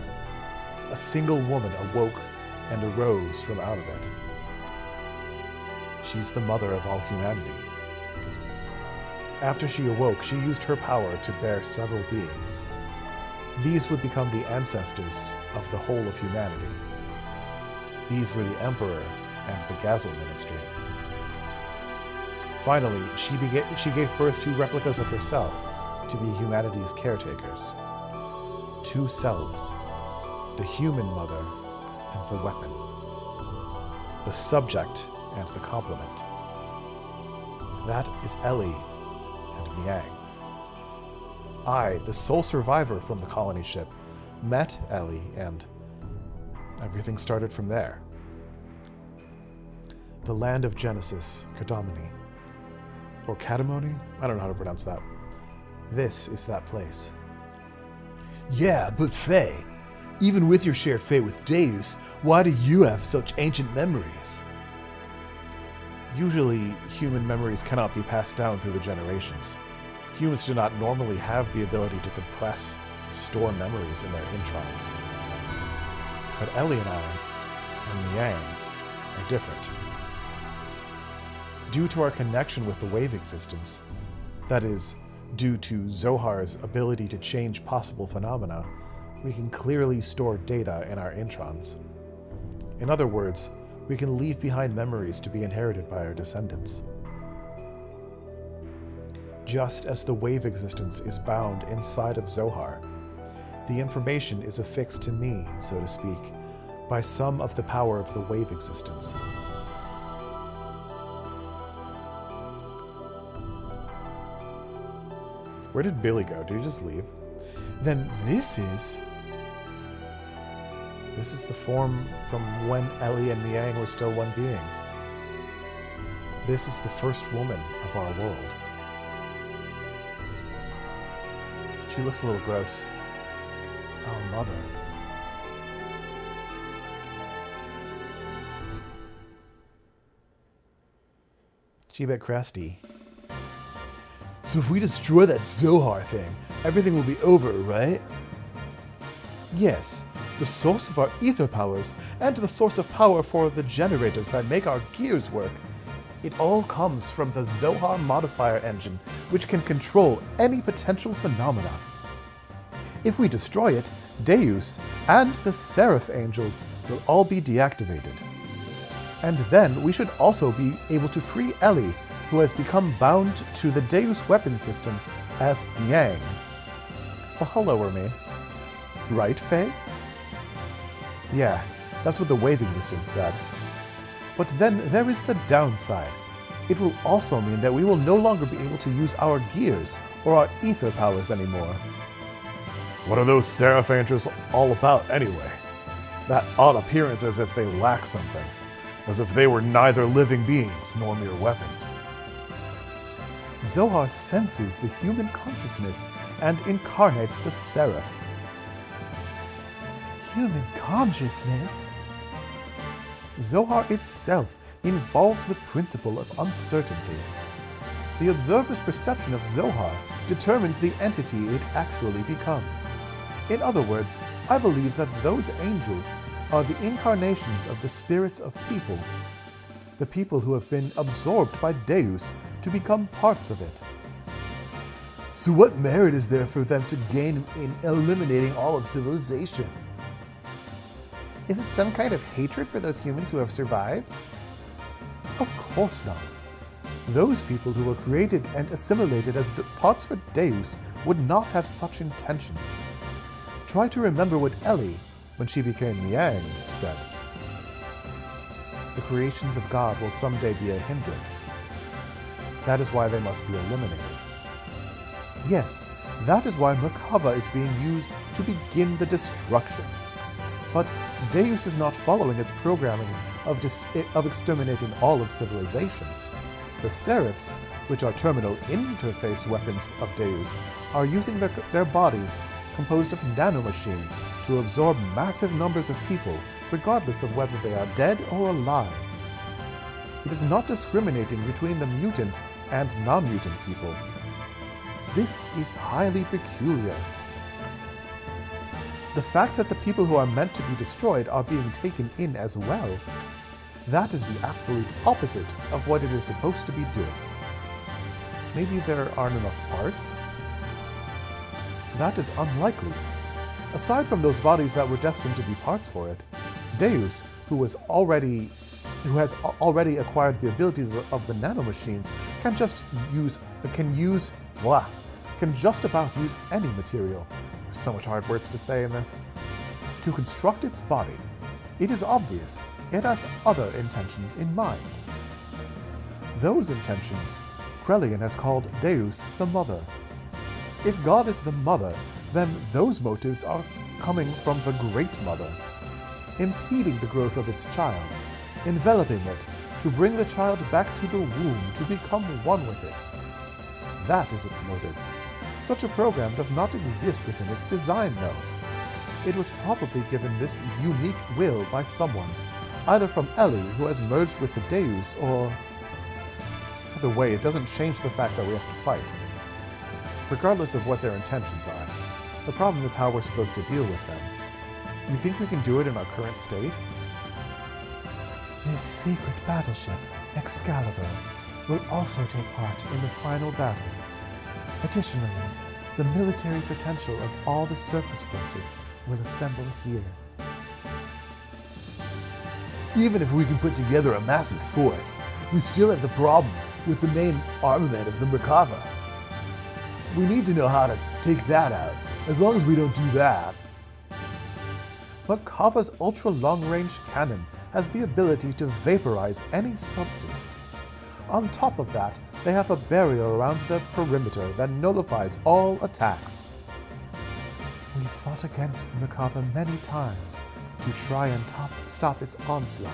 a single woman awoke and arose from out of it. She's the mother of all humanity. After she awoke, she used her power to bear several beings. These would become the ancestors of the whole of humanity. These were the Emperor and the Gazel Ministry. Finally, she gave birth to replicas of herself to be humanity's caretakers. Two selves, the human mother and the weapon, the subject and the complement. That is Ellie and Miang. I, the sole survivor from the colony ship, met Ellie, and everything started from there. The land of Genesis, Kadomony. Or Kadomony? I don't know how to pronounce that. This is that place. Yeah, but Faye, even with your shared fate with Deus, why do you have such ancient memories? Usually, human memories cannot be passed down through the generations. Humans do not normally have the ability to compress, store memories in their introns. But Ellie and I, and Miang, are different. Due to our connection with the wave existence, that is, due to Zohar's ability to change possible phenomena, we can clearly store data in our introns. In other words, we can leave behind memories to be inherited by our descendants. Just as the wave existence is bound inside of Zohar, the information is affixed to me, so to speak, by some of the power of the wave existence. Where did Billy go? Did he just leave? Then this is the form from when Ellie and Miang were still one being. This is the first woman of our world. She looks a little gross. Our mother. She a bit crusty. So if we destroy that Zohar thing, everything will be over, right? Yes, the source of our ether powers and the source of power for the generators that make our gears work. It all comes from the Zohar modifier engine, which can control any potential phenomena. If we destroy it, Deus and the Seraph Angels will all be deactivated. And then we should also be able to free Ellie, who has become bound to the Deus weapon system as Yang. Well, hello, Ermi. Right, Faye? Yeah, that's what the wave existence said. But then there is the downside. It will also mean that we will no longer be able to use our gears or our ether powers anymore. What are those Seraph Angels all about anyway? That odd appearance as if they lack something. As if they were neither living beings nor mere weapons. Zohar senses the human consciousness and incarnates the Seraphs. Human consciousness? Zohar itself involves the principle of uncertainty. The observer's perception of Zohar determines the entity it actually becomes. In other words, I believe that those angels are the incarnations of the spirits of people, the people who have been absorbed by Deus to become parts of it. So what merit is there for them to gain in eliminating all of civilization? Is it some kind of hatred for those humans who have survived? Of course not. Those people who were created and assimilated as parts for Deus would not have such intentions. Try to remember what Ellie, when she became Yang, said. The creations of God will someday be a hindrance. That is why they must be eliminated. Yes, that is why Merkava is being used to begin the destruction. But Deus is not following its programming of exterminating all of civilization. The Seraphs, which are terminal interface weapons of Deus, are using their bodies, composed of nanomachines, to absorb massive numbers of people, regardless of whether they are dead or alive. It is not discriminating between the mutant and non-mutant people. This is highly peculiar. The fact that the people who are meant to be destroyed are being taken in as well, that is the absolute opposite of what it is supposed to be doing. Maybe there aren't enough parts? That is unlikely. Aside from those bodies that were destined to be parts for it, Deus, who has already acquired the abilities of the nanomachines, can just about use any material. There's so much hard words to say in this. To construct its body, it is obvious it has other intentions in mind. Those intentions, Krelian has called Deus the Mother. If God is the Mother, then those motives are coming from the Great Mother, impeding the growth of its child, enveloping it, to bring the child back to the womb to become one with it. That is its motive. Such a program does not exist within its design, though. It was probably given this unique will by someone, either from Ellie, who has merged with the Deus, or... Either way, it doesn't change the fact that we have to fight. Regardless of what their intentions are, the problem is how we're supposed to deal with them. You think we can do it in our current state? This secret battleship, Excalibur, will also take part in the final battle. Additionally, the military potential of all the surface forces will assemble here. Even if we can put together a massive force, we still have the problem with the main armament of the Merkava. We need to know how to take that out. As long as we don't do that. Merkava's ultra-long-range cannon has the ability to vaporize any substance. On top of that, they have a barrier around their perimeter that nullifies all attacks. We fought against the Merkava many times to try and stop its onslaught.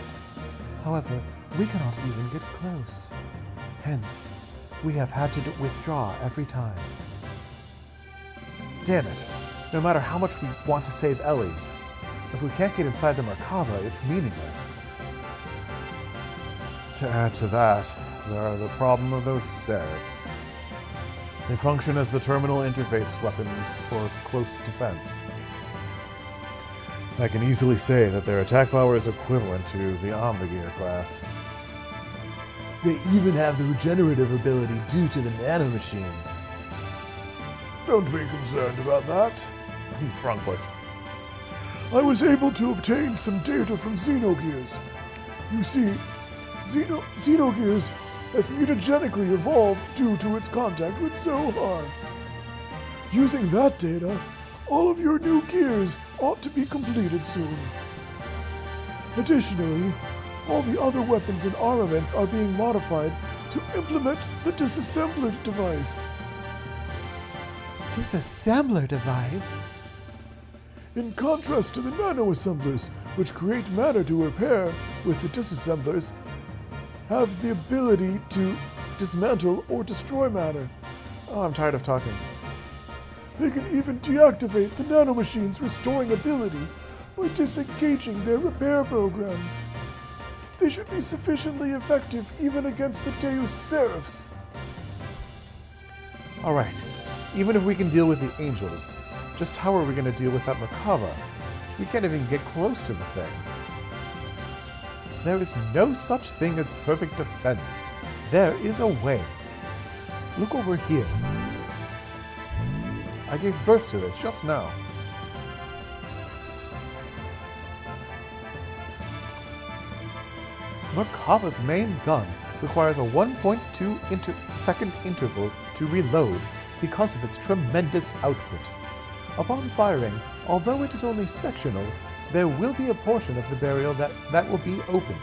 However, we cannot even get close. Hence, we have had to withdraw every time. Damn it! No matter how much we want to save Ellie, if we can't get inside the Merkava, it's meaningless. To add to that, there are the problem of those serifs. They function as the terminal interface weapons for close defense. I can easily say that their attack power is equivalent to the Omnigear class. They even have the regenerative ability due to the nanomachines. Don't be concerned about that. Wrong place. I was able to obtain some data from Xenogears. You see, Xenogears has mutagenically evolved due to its contact with Zohar. Using that data, all of your new gears ought to be completed soon. Additionally, all the other weapons and armaments are being modified to implement the disassembler device. Disassembler device? In contrast to the nanoassemblers, which create matter to repair, with the disassemblers, have the ability to dismantle or destroy matter. Oh, I'm tired of talking. They can even deactivate the nanomachines' restoring ability by disengaging their repair programs. They should be sufficiently effective even against the Deus Serifs. Alright, even if we can deal with the angels, just how are we going to deal with that Merkava? We can't even get close to the thing. There is no such thing as perfect defense. There is a way. Look over here. I gave birth to this just now. Merkava's main gun requires a 1.2 second interval to reload because of its tremendous output. Upon firing, although it is only sectional, there will be a portion of the barrier that will be opened.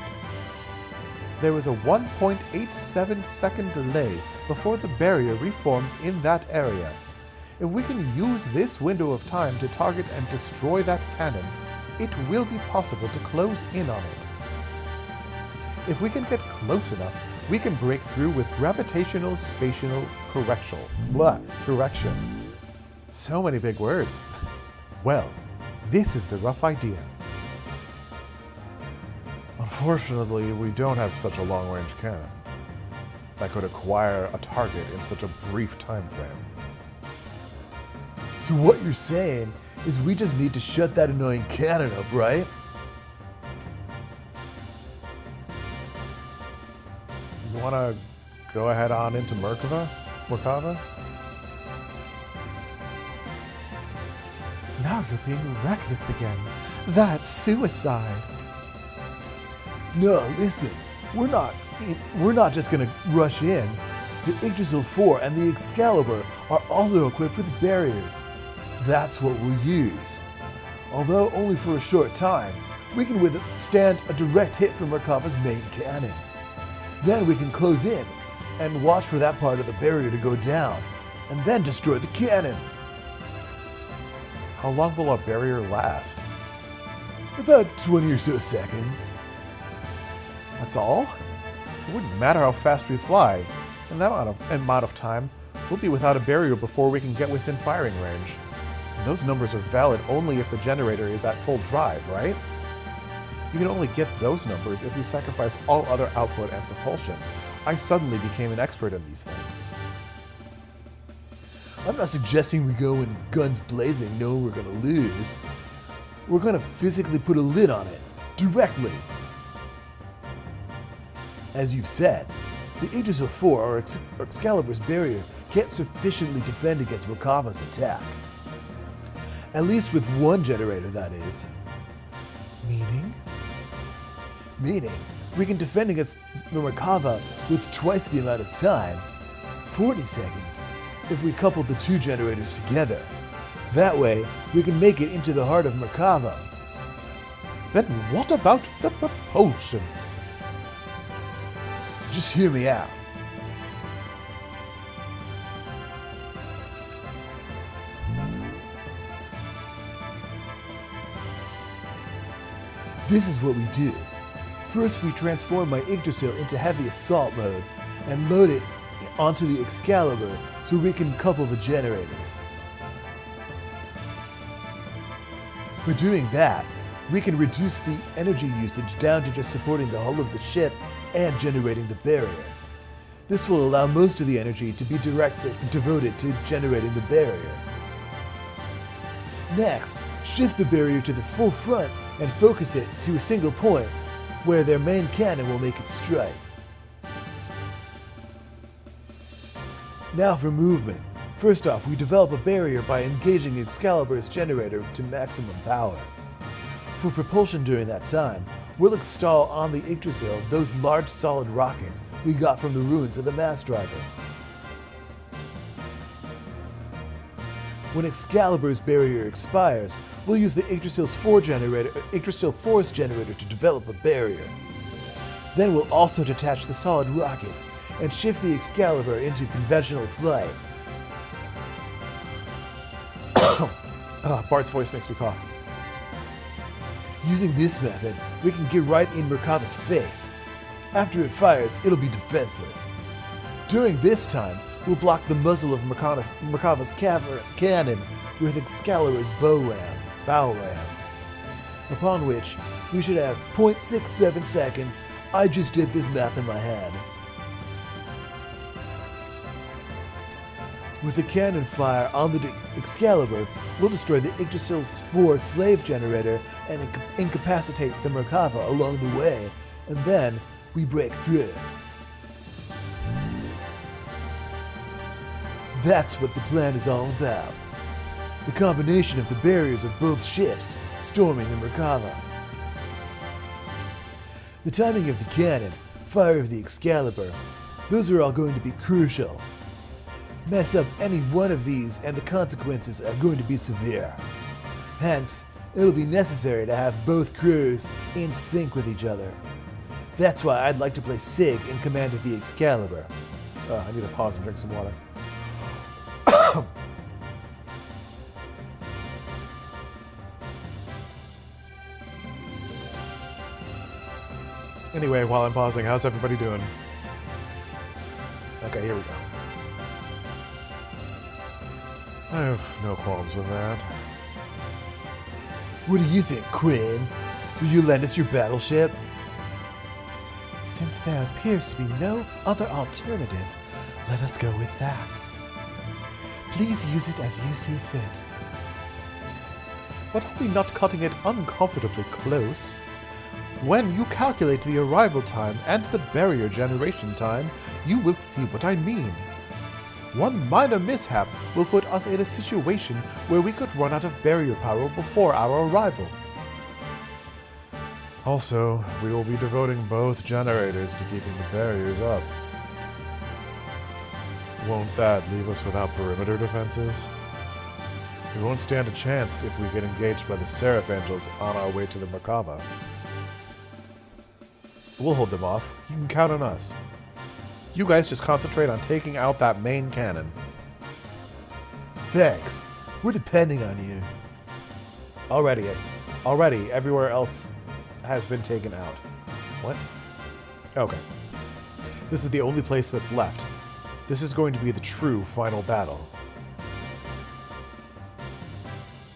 There is a 1.87 second delay before the barrier reforms in that area. If we can use this window of time to target and destroy that cannon, it will be possible to close in on it. If we can get close enough, we can break through with gravitational spatial correction. So many big words. Well, this is the rough idea. Unfortunately, we don't have such a long-range cannon that could acquire a target in such a brief time frame. So what you're saying is we just need to shut that annoying cannon up, right? You want to go ahead on into Merkava? Now you're being reckless again. That's suicide. No, listen, we're not just gonna rush in. The Yggdrasil 4 and the Excalibur are also equipped with barriers. That's what we'll use. Although only for a short time, we can withstand a direct hit from Merkava's main cannon. Then we can close in and watch for that part of the barrier to go down, and then destroy the cannon. How long will a barrier last? About 20 or so seconds. That's all? It wouldn't matter how fast we fly. In that amount of time, we'll be without a barrier before we can get within firing range. And those numbers are valid only if the generator is at full drive, right? You can only get those numbers if you sacrifice all other output and propulsion. I suddenly became an expert in these things. I'm not suggesting we go in guns blazing knowing we're gonna lose. We're gonna physically put a lid on it, directly. As you've said, the Yggdrasil 4 or Excalibur's barrier can't sufficiently defend against Merkava's attack. At least with one generator, that is. Meaning? Meaning, we can defend against the Merkava with twice the amount of time, 40 seconds, if we couple the two generators together. That way, we can make it into the heart of Merkava. Then what about the propulsion? Just hear me out. This is what we do. First, we transform my Yggdrasil into heavy assault mode and load it onto the Excalibur so we can couple the generators. By doing that, we can reduce the energy usage down to just supporting the hull of the ship and generating the barrier. This will allow most of the energy to be devoted to generating the barrier. Next, shift the barrier to the full front and focus it to a single point where their main cannon will make its strike. Now for movement. First off, we develop a barrier by engaging Excalibur's generator to maximum power. For propulsion during that time, we'll install on the Yggdrasil those large solid rockets we got from the ruins of the Mass Driver. When Excalibur's barrier expires, we'll use the Yggdrasil Force generator to develop a barrier. Then we'll also detach the solid rockets and shift the Excalibur into conventional flight. Bart's voice makes me cough. Using this method, we can get right in Merkava's face. After it fires, it'll be defenseless. During this time, we'll block the muzzle of Merkava's cannon with Excalibur's bow ram, upon which we should have 0.67 seconds. I just did this math in my head. With the cannon fire on the Excalibur, we'll destroy the Yggdrasil's 4 slave generator and incapacitate the Merkava along the way, and then we break through. That's what the plan is all about. The combination of the barriers of both ships, storming the Merkava. The timing of the cannon, fire of the Excalibur, those are all going to be crucial. Mess up any one of these and the consequences are going to be severe. Hence, it'll be necessary to have both crews in sync with each other. That's why I'd like to place Sig in command of the Excalibur. I need to pause and drink some water. Anyway, while I'm pausing, how's everybody doing? Okay, here we go. I have no qualms with that. What do you think, Quinn? Will you lend us your battleship? Since there appears to be no other alternative, let us go with that. Please use it as you see fit. But are we not cutting it uncomfortably close? When you calculate the arrival time and the barrier generation time, you will see what I mean. One minor mishap will put us in a situation where we could run out of barrier power before our arrival. Also, we will be devoting both generators to keeping the barriers up. Won't that leave us without perimeter defenses? We won't stand a chance if we get engaged by the Seraph Angels on our way to the Merkava. We'll hold them off. You can count on us. You guys just concentrate on taking out that main cannon. Thanks. We're depending on you. Already, everywhere else has been taken out. What? Okay. This is the only place that's left. This is going to be the true final battle.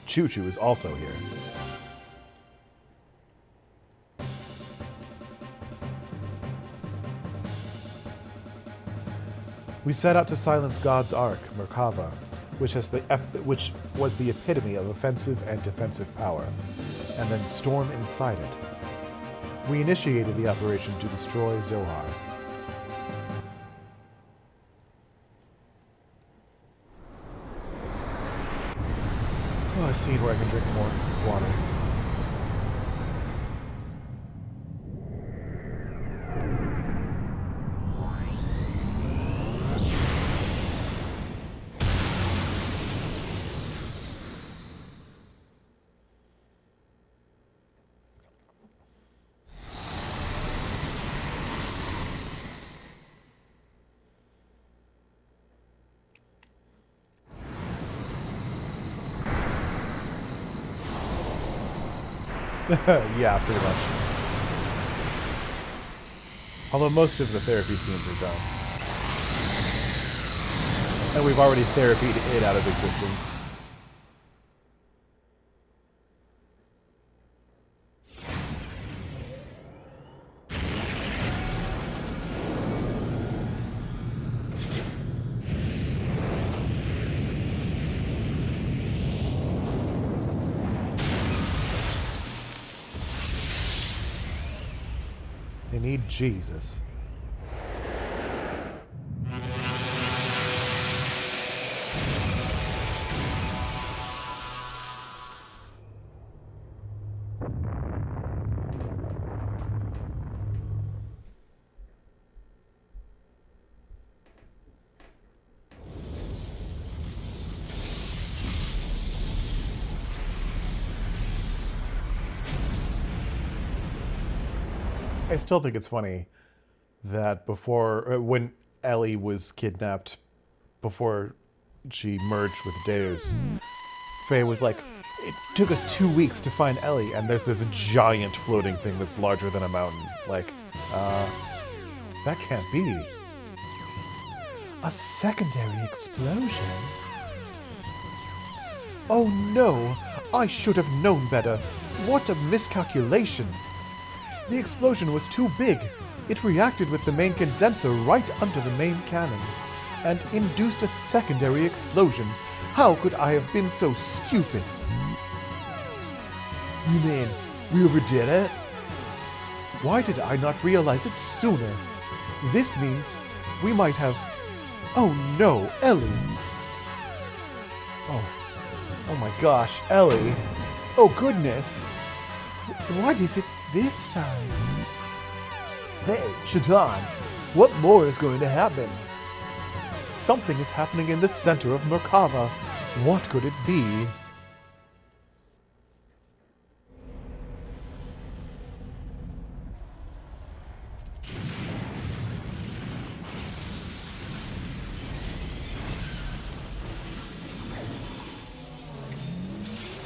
Choo Choo is also here. We set out to silence God's Ark, Merkava, which was the epitome of offensive and defensive power, and then storm inside it. We initiated the operation to destroy Zohar. Oh, I've seen where I can drink more water. Yeah, pretty much. Although most of the therapy scenes are done. And we've already therapied it out of existence. You need Jesus. I still think it's funny that before, when Ellie was kidnapped, before she merged with Deus, Faye was like, it took us 2 weeks to find Ellie, and there's this giant floating thing that's larger than a mountain. Like, that can't be. A secondary explosion? Oh no, I should have known better. What a miscalculation. The explosion was too big. It reacted with the main condenser right under the main cannon, and induced a secondary explosion. How could I have been so stupid? You mean we overdid it? Why did I not realize it sooner? This means we might have... Oh no, Ellie! Oh my gosh, Ellie! Oh goodness! What is it this time? Hey, Shaitan, what more is going to happen? Something is happening in the center of Merkava. What could it be?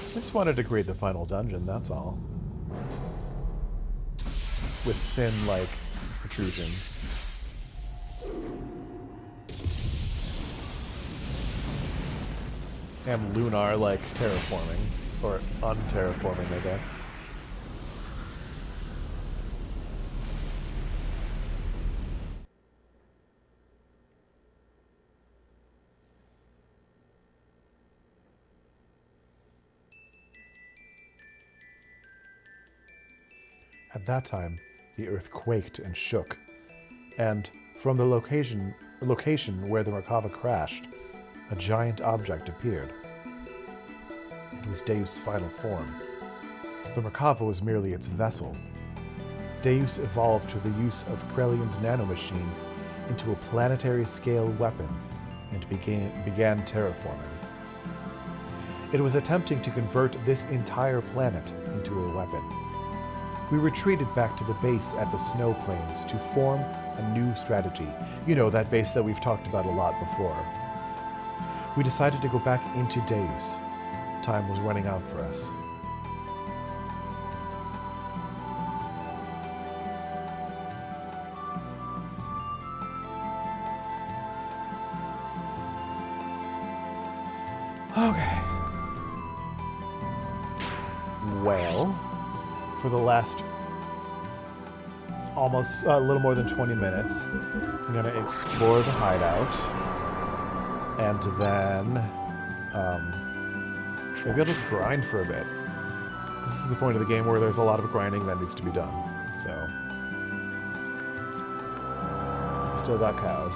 I just wanted to create the final dungeon, that's all. With sin-like protrusions. And lunar-like terraforming. Or unterraforming, I guess. At that time, the earth quaked and shook, and from the location where the Merkava crashed, a giant object appeared. It was Deus' final form. The Merkava was merely its vessel. Deus evolved through the use of Krelian's nanomachines into a planetary-scale weapon and began terraforming. It was attempting to convert this entire planet into a weapon. We retreated back to the base at the snow plains to form a new strategy. You know, that base that we've talked about a lot before. We decided to go back into Deus. Time was running out for us. Okay. Well, for the last almost a little more than 20 minutes, I'm going to explore the hideout, and then maybe I'll just grind for a bit. This is the point of the game where there's a lot of grinding that needs to be done. So, still got cows.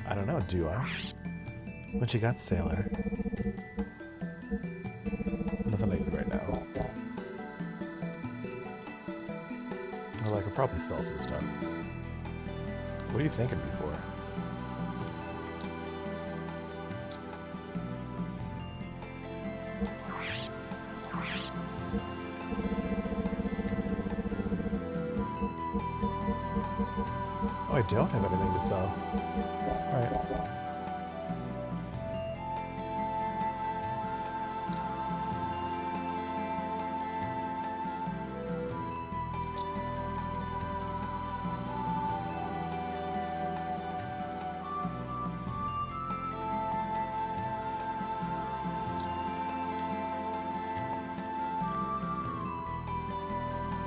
I don't know, do I? What you got, sailor? Nothing I need right now. Well, I could probably sell some stuff. What are you thinking before? Oh, I don't have anything to sell. Alright.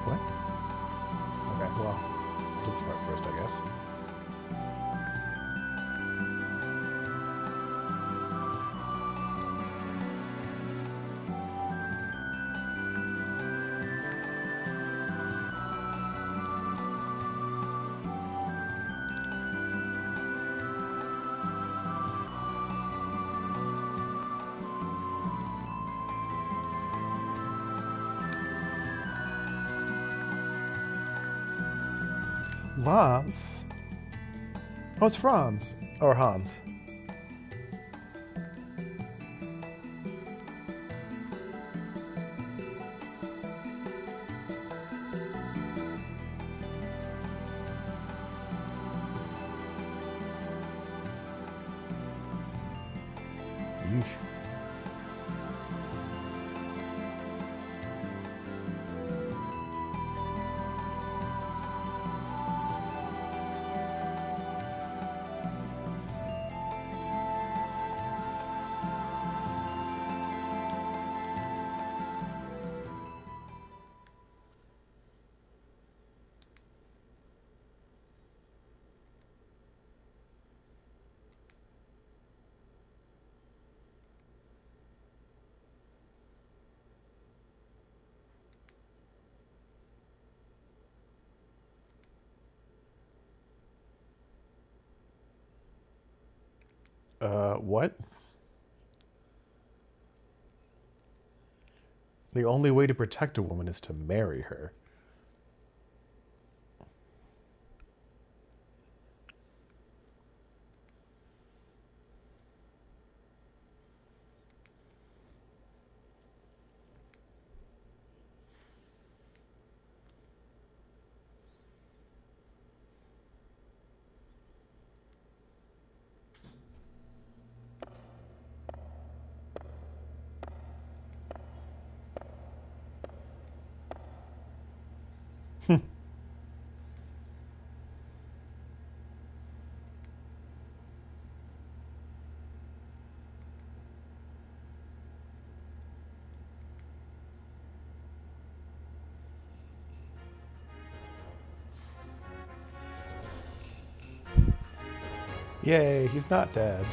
What? Okay, well, do this part first, I guess. Vance? Oh, it's Franz. Or Hans. Yeesh. What? The only way to protect a woman is to marry her. Yay, he's not dead.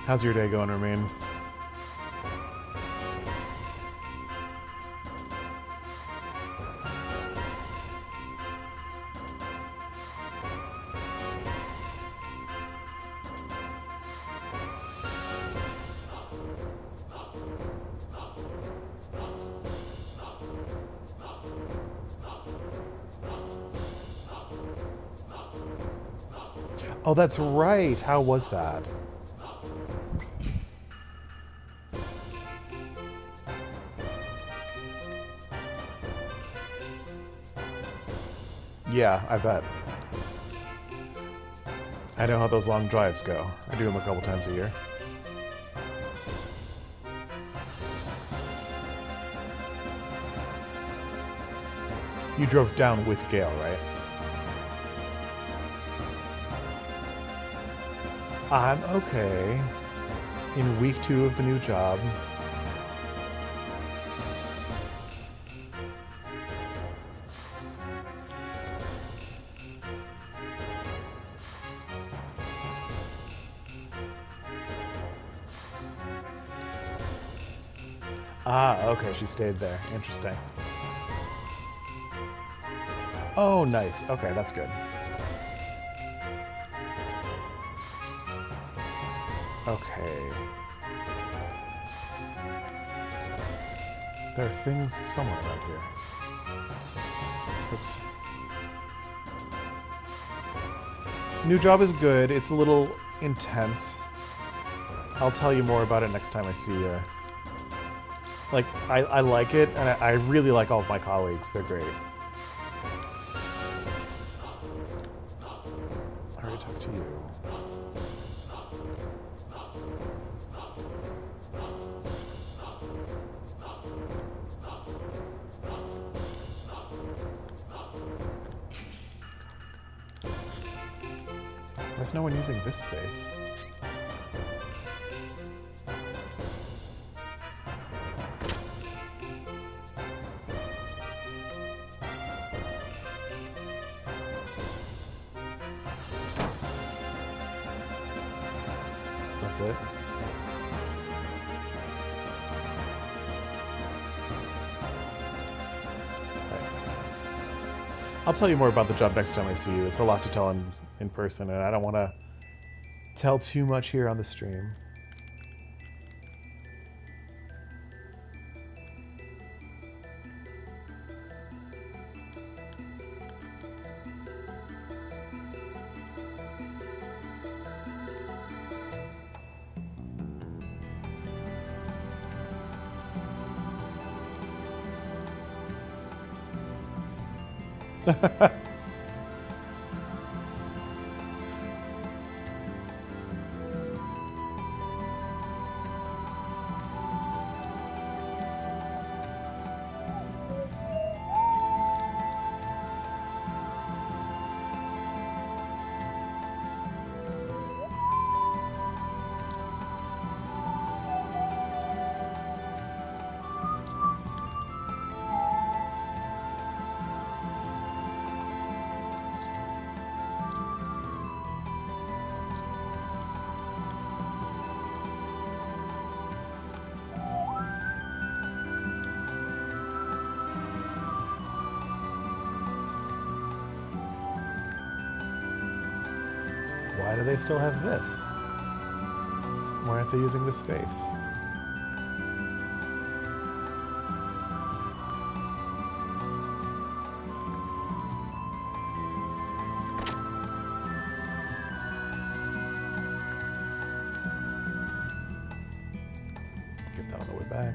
How's your day going, Romaine? Oh, that's right. How was that? Yeah, I bet. I know how those long drives go. I do them a couple times a year. You drove down with Gail, right? I'm okay. In week 2 of the new job. Ah, okay, she stayed there. Interesting. Oh, nice. Okay, that's good. Okay. There are things somewhere around here. Oops. New job is good. It's a little intense. I'll tell you more about it next time I see you. Like, I like it, and I really like all of my colleagues. They're great. I already talked to you. There's no one using this space. That's it. I'll tell you more about the job next time I see you. It's a lot to tell in person, and I don't want to tell too much here on the stream. Why do they still have this? Why aren't they using this space? Get that on the way back.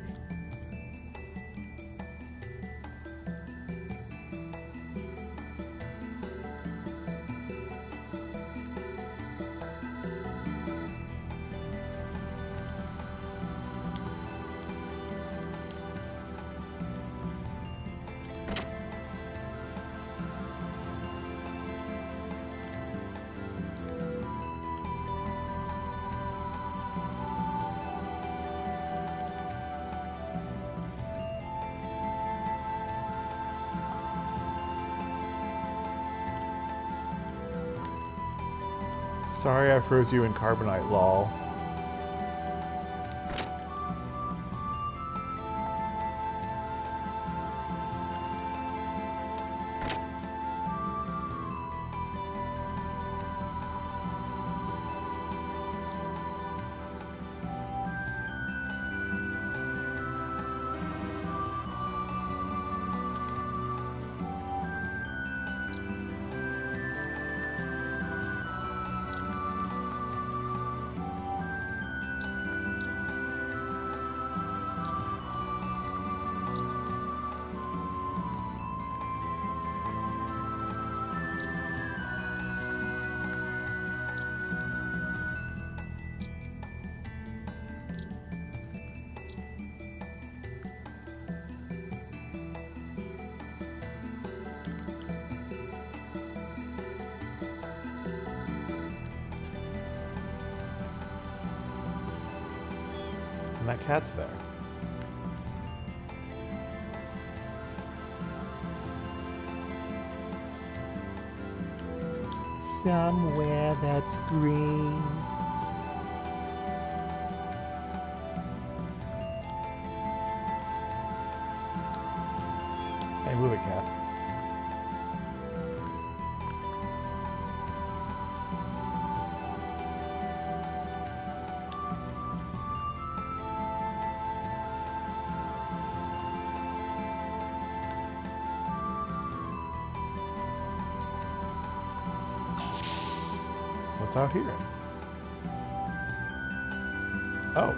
Sorry I froze you in carbonite, lol. And that cat's there. Somewhere that's green. Hey, move it, cat. What's out here? Oh.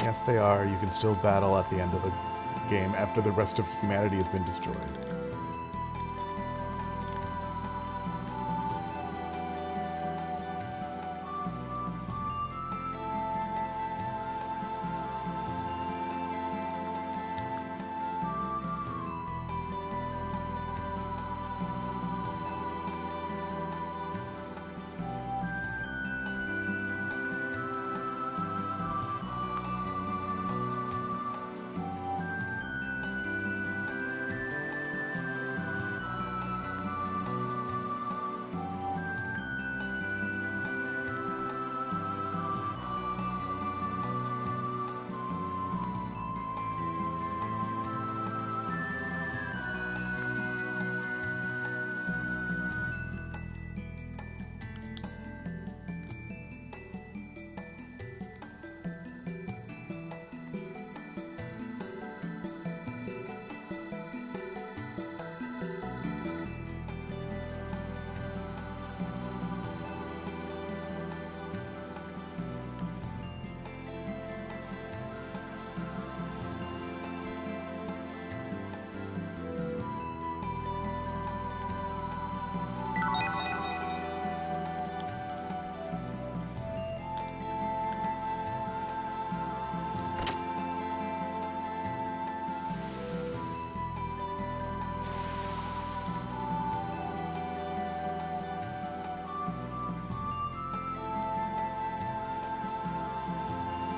Yes, they are. You can still battle at the end of the game after the rest of humanity has been destroyed.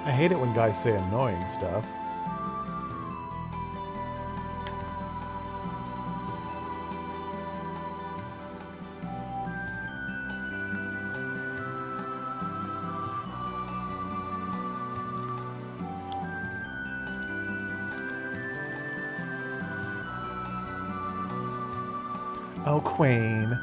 I hate it when guys say annoying stuff. Oh, Queen.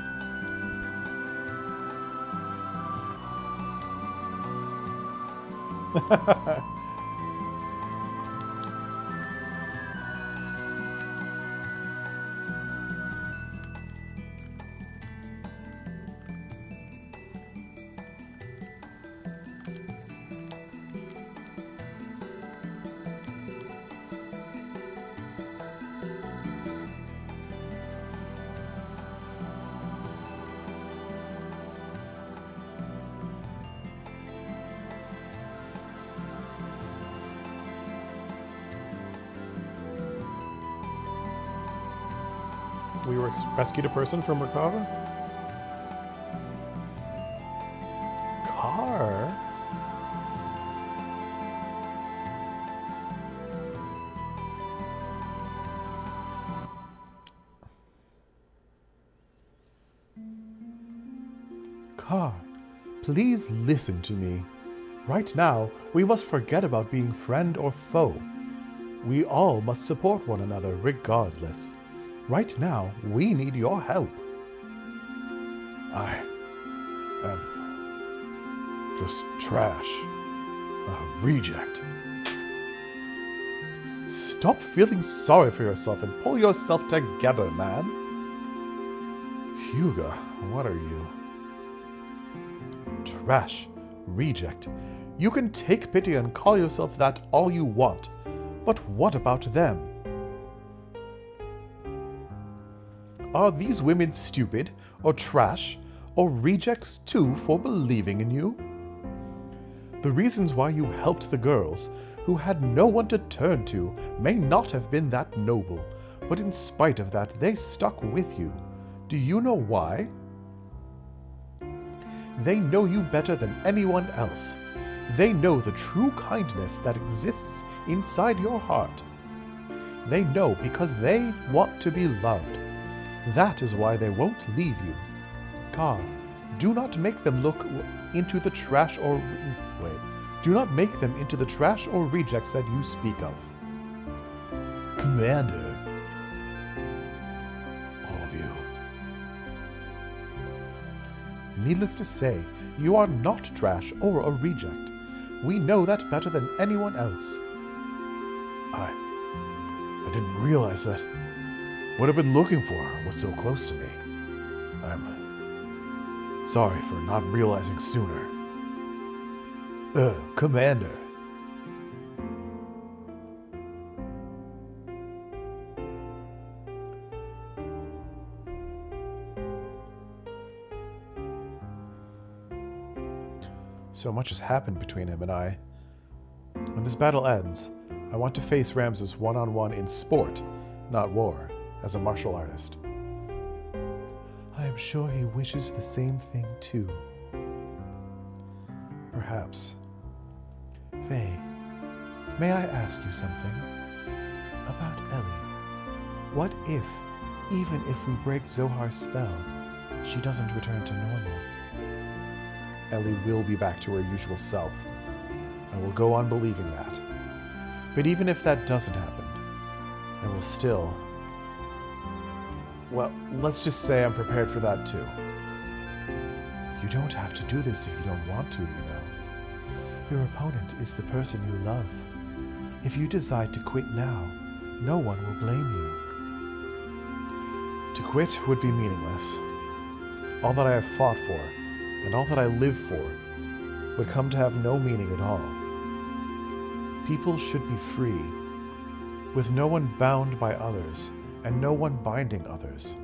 We rescued a person from Merkava? Car? Car, please listen to me. Right now, we must forget about being friend or foe. We all must support one another regardless. Right now, we need your help. I am just trash. A reject. Stop feeling sorry for yourself and pull yourself together, man. Hyuga, what are you? Trash. Reject. You can take pity and call yourself that all you want. But what about them? Are these women stupid, or trash, or rejects too for believing in you? The reasons why you helped the girls, who had no one to turn to, may not have been that noble, but in spite of that, they stuck with you. Do you know why? They know you better than anyone else. They know the true kindness that exists inside your heart. They know because they want to be loved. That is why they won't leave you. God, do not make them look into the trash or... Wait. Do not make them into the trash or rejects that you speak of. Commander. All of you. Needless to say, you are not trash or a reject. We know that better than anyone else. I didn't realize that what I've been looking for was so close to me. I'm sorry for not realizing sooner. Commander. So much has happened between him and I. When this battle ends, I want to face Ramses one-on-one in sport, not war, as a martial artist. I am sure he wishes the same thing too. Perhaps. Faye, may I ask you something? About Ellie. What if, even if we break Zohar's spell, she doesn't return to normal? Ellie will be back to her usual self. I will go on believing that. But even if that doesn't happen, I will still... Well, let's just say I'm prepared for that too. You don't have to do this if you don't want to, you know. Your opponent is the person you love. If you decide to quit now, no one will blame you. To quit would be meaningless. All that I have fought for, and all that I live for, would come to have no meaning at all. People should be free, with no one bound by others, and no one binding others.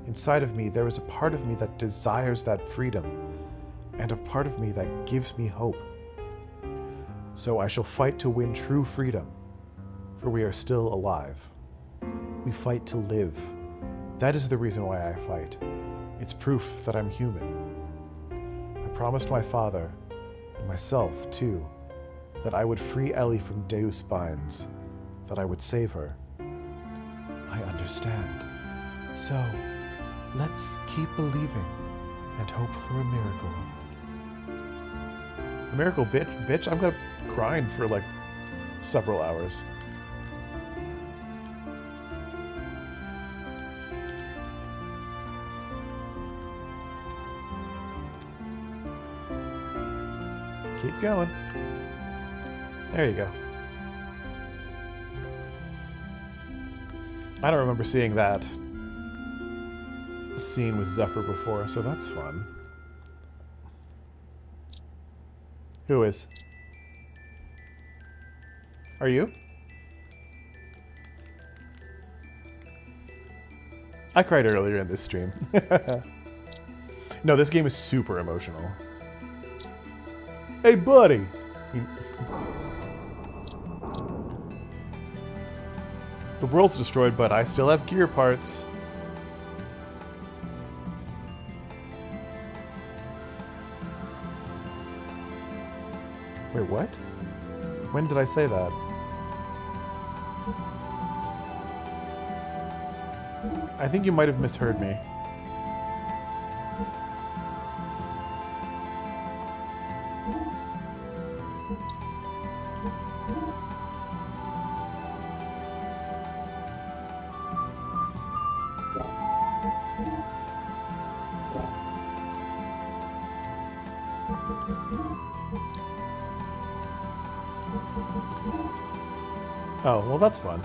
Inside of me, there is a part of me that desires that freedom, and a part of me that gives me hope. So I shall fight to win true freedom, for we are still alive. We fight to live. That is the reason why I fight. It's proof that I'm human. I promised my father, and myself too, that I would free Ellie from Deus binds, that I would save her. I understand. So, let's keep believing and hope for a miracle. A miracle, bitch? I'm gonna grind for like several hours. Keep going. There you go. I don't remember seeing that scene with Zephyr before, so that's fun. Who is? Are you? I cried earlier in this stream. No, this game is super emotional. Hey, buddy! The world's destroyed, but I still have gear parts. Wait, what? When did I say that? I think you might have misheard me. Oh, well that's fun.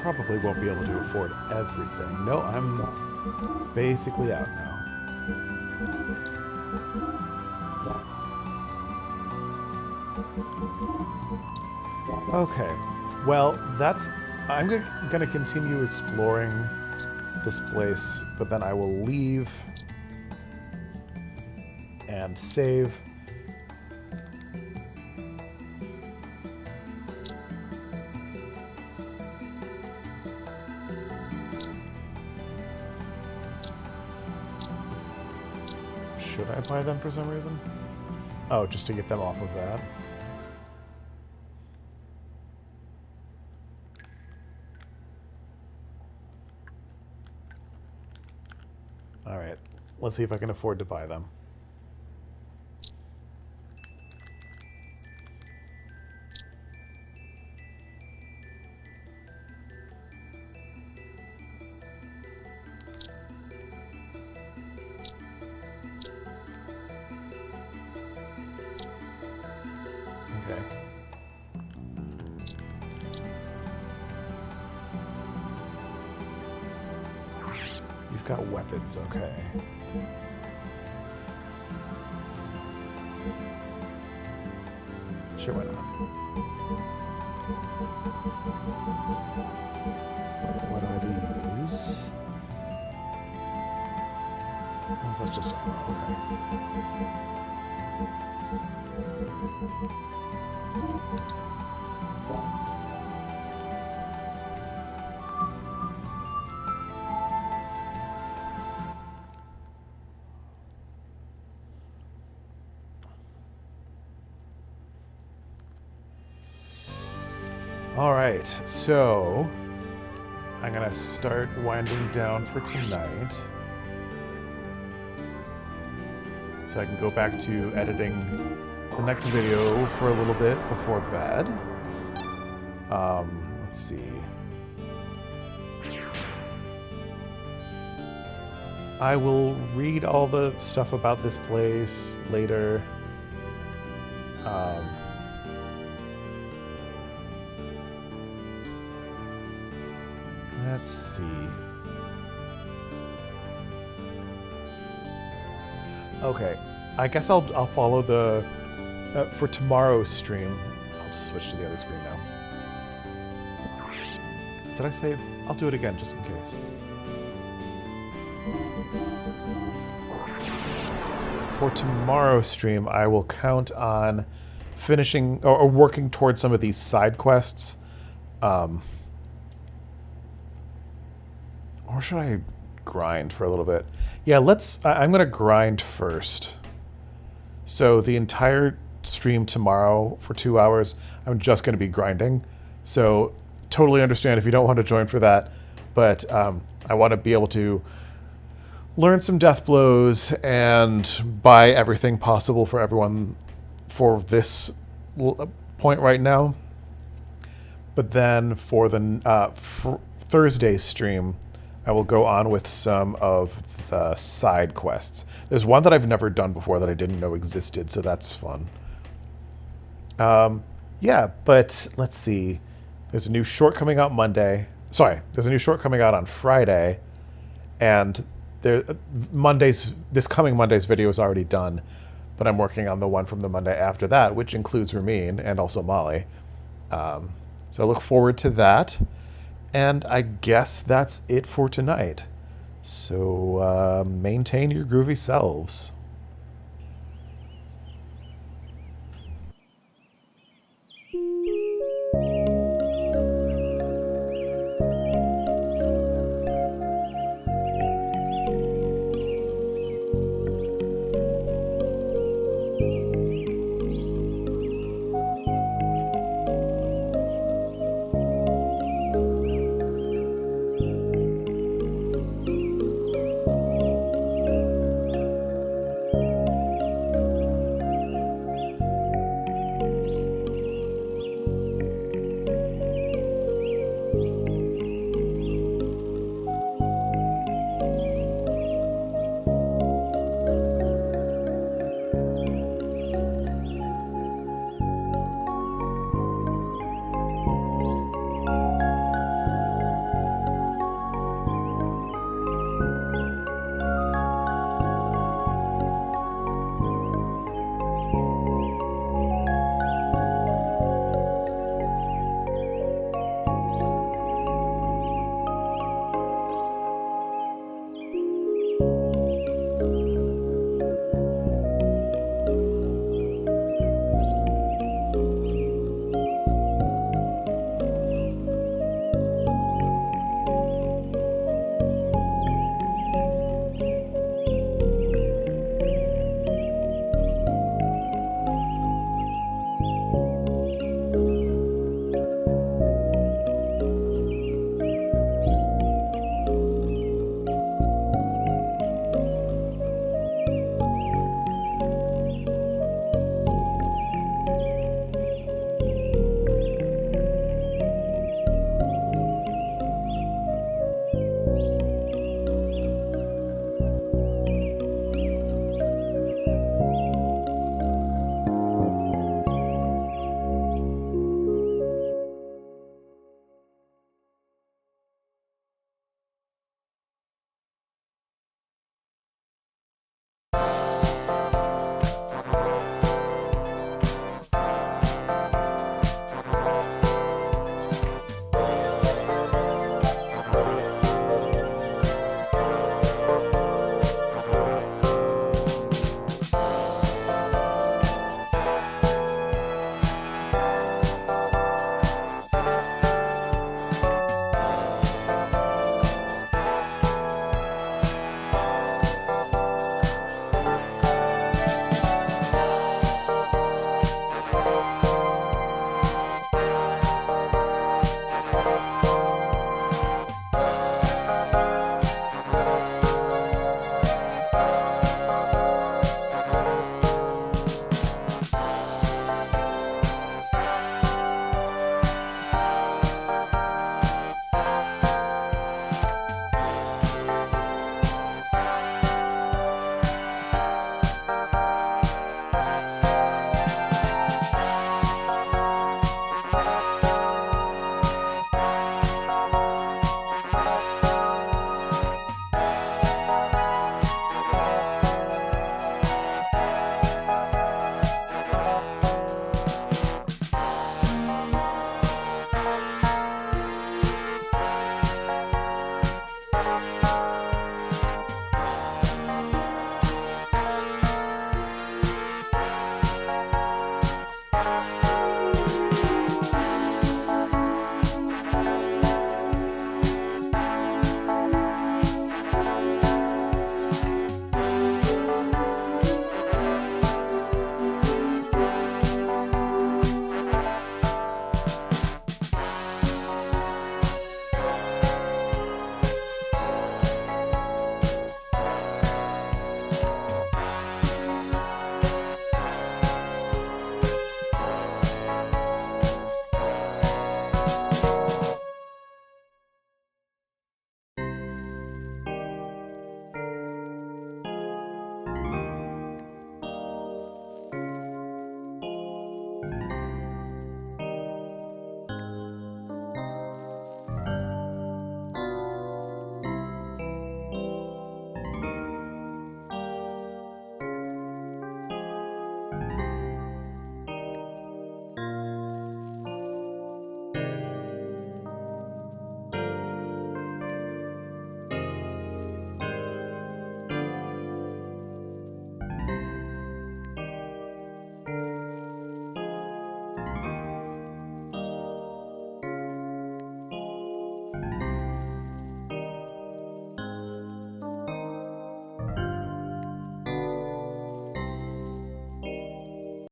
Probably won't be able to afford everything. No, I'm basically out now. Okay, well, I'm gonna continue exploring this place, but then I will leave and save. Should I buy them for some reason? Oh, just to get them off of that. Alright, let's see if I can afford to buy them. Okay. You've got weapons, okay. Sure, why not? it's just... Okay. All right, so I'm gonna start winding down for tonight, so I can go back to editing the next video for a little bit before bed. Let's see. I will read all the stuff about this place later. Let's see. Okay, I guess I'll follow the for tomorrow's stream. I'll just switch to the other screen now. Did I save? I'll do it again just in case. For tomorrow's stream, I will count on finishing or working towards some of these side quests. Or should I grind for a little bit? Yeah, I'm going to grind first. So the entire stream tomorrow for 2 hours, I'm just going to be grinding. So totally understand if you don't want to join for that. But I want to be able to learn some death blows and buy everything possible for everyone for this point right now. But then for the for Thursday's stream, I will go on with some of the side quests. There's one that I've never done before that I didn't know existed, so that's fun. Yeah, but let's see. There's a new short coming out Monday. Sorry, there's a new short coming out on Friday, and this coming Monday's video is already done, but I'm working on the one from the Monday after that, which includes Ramin and also Molly. So I look forward to that. And I guess that's it for tonight. So maintain your groovy selves.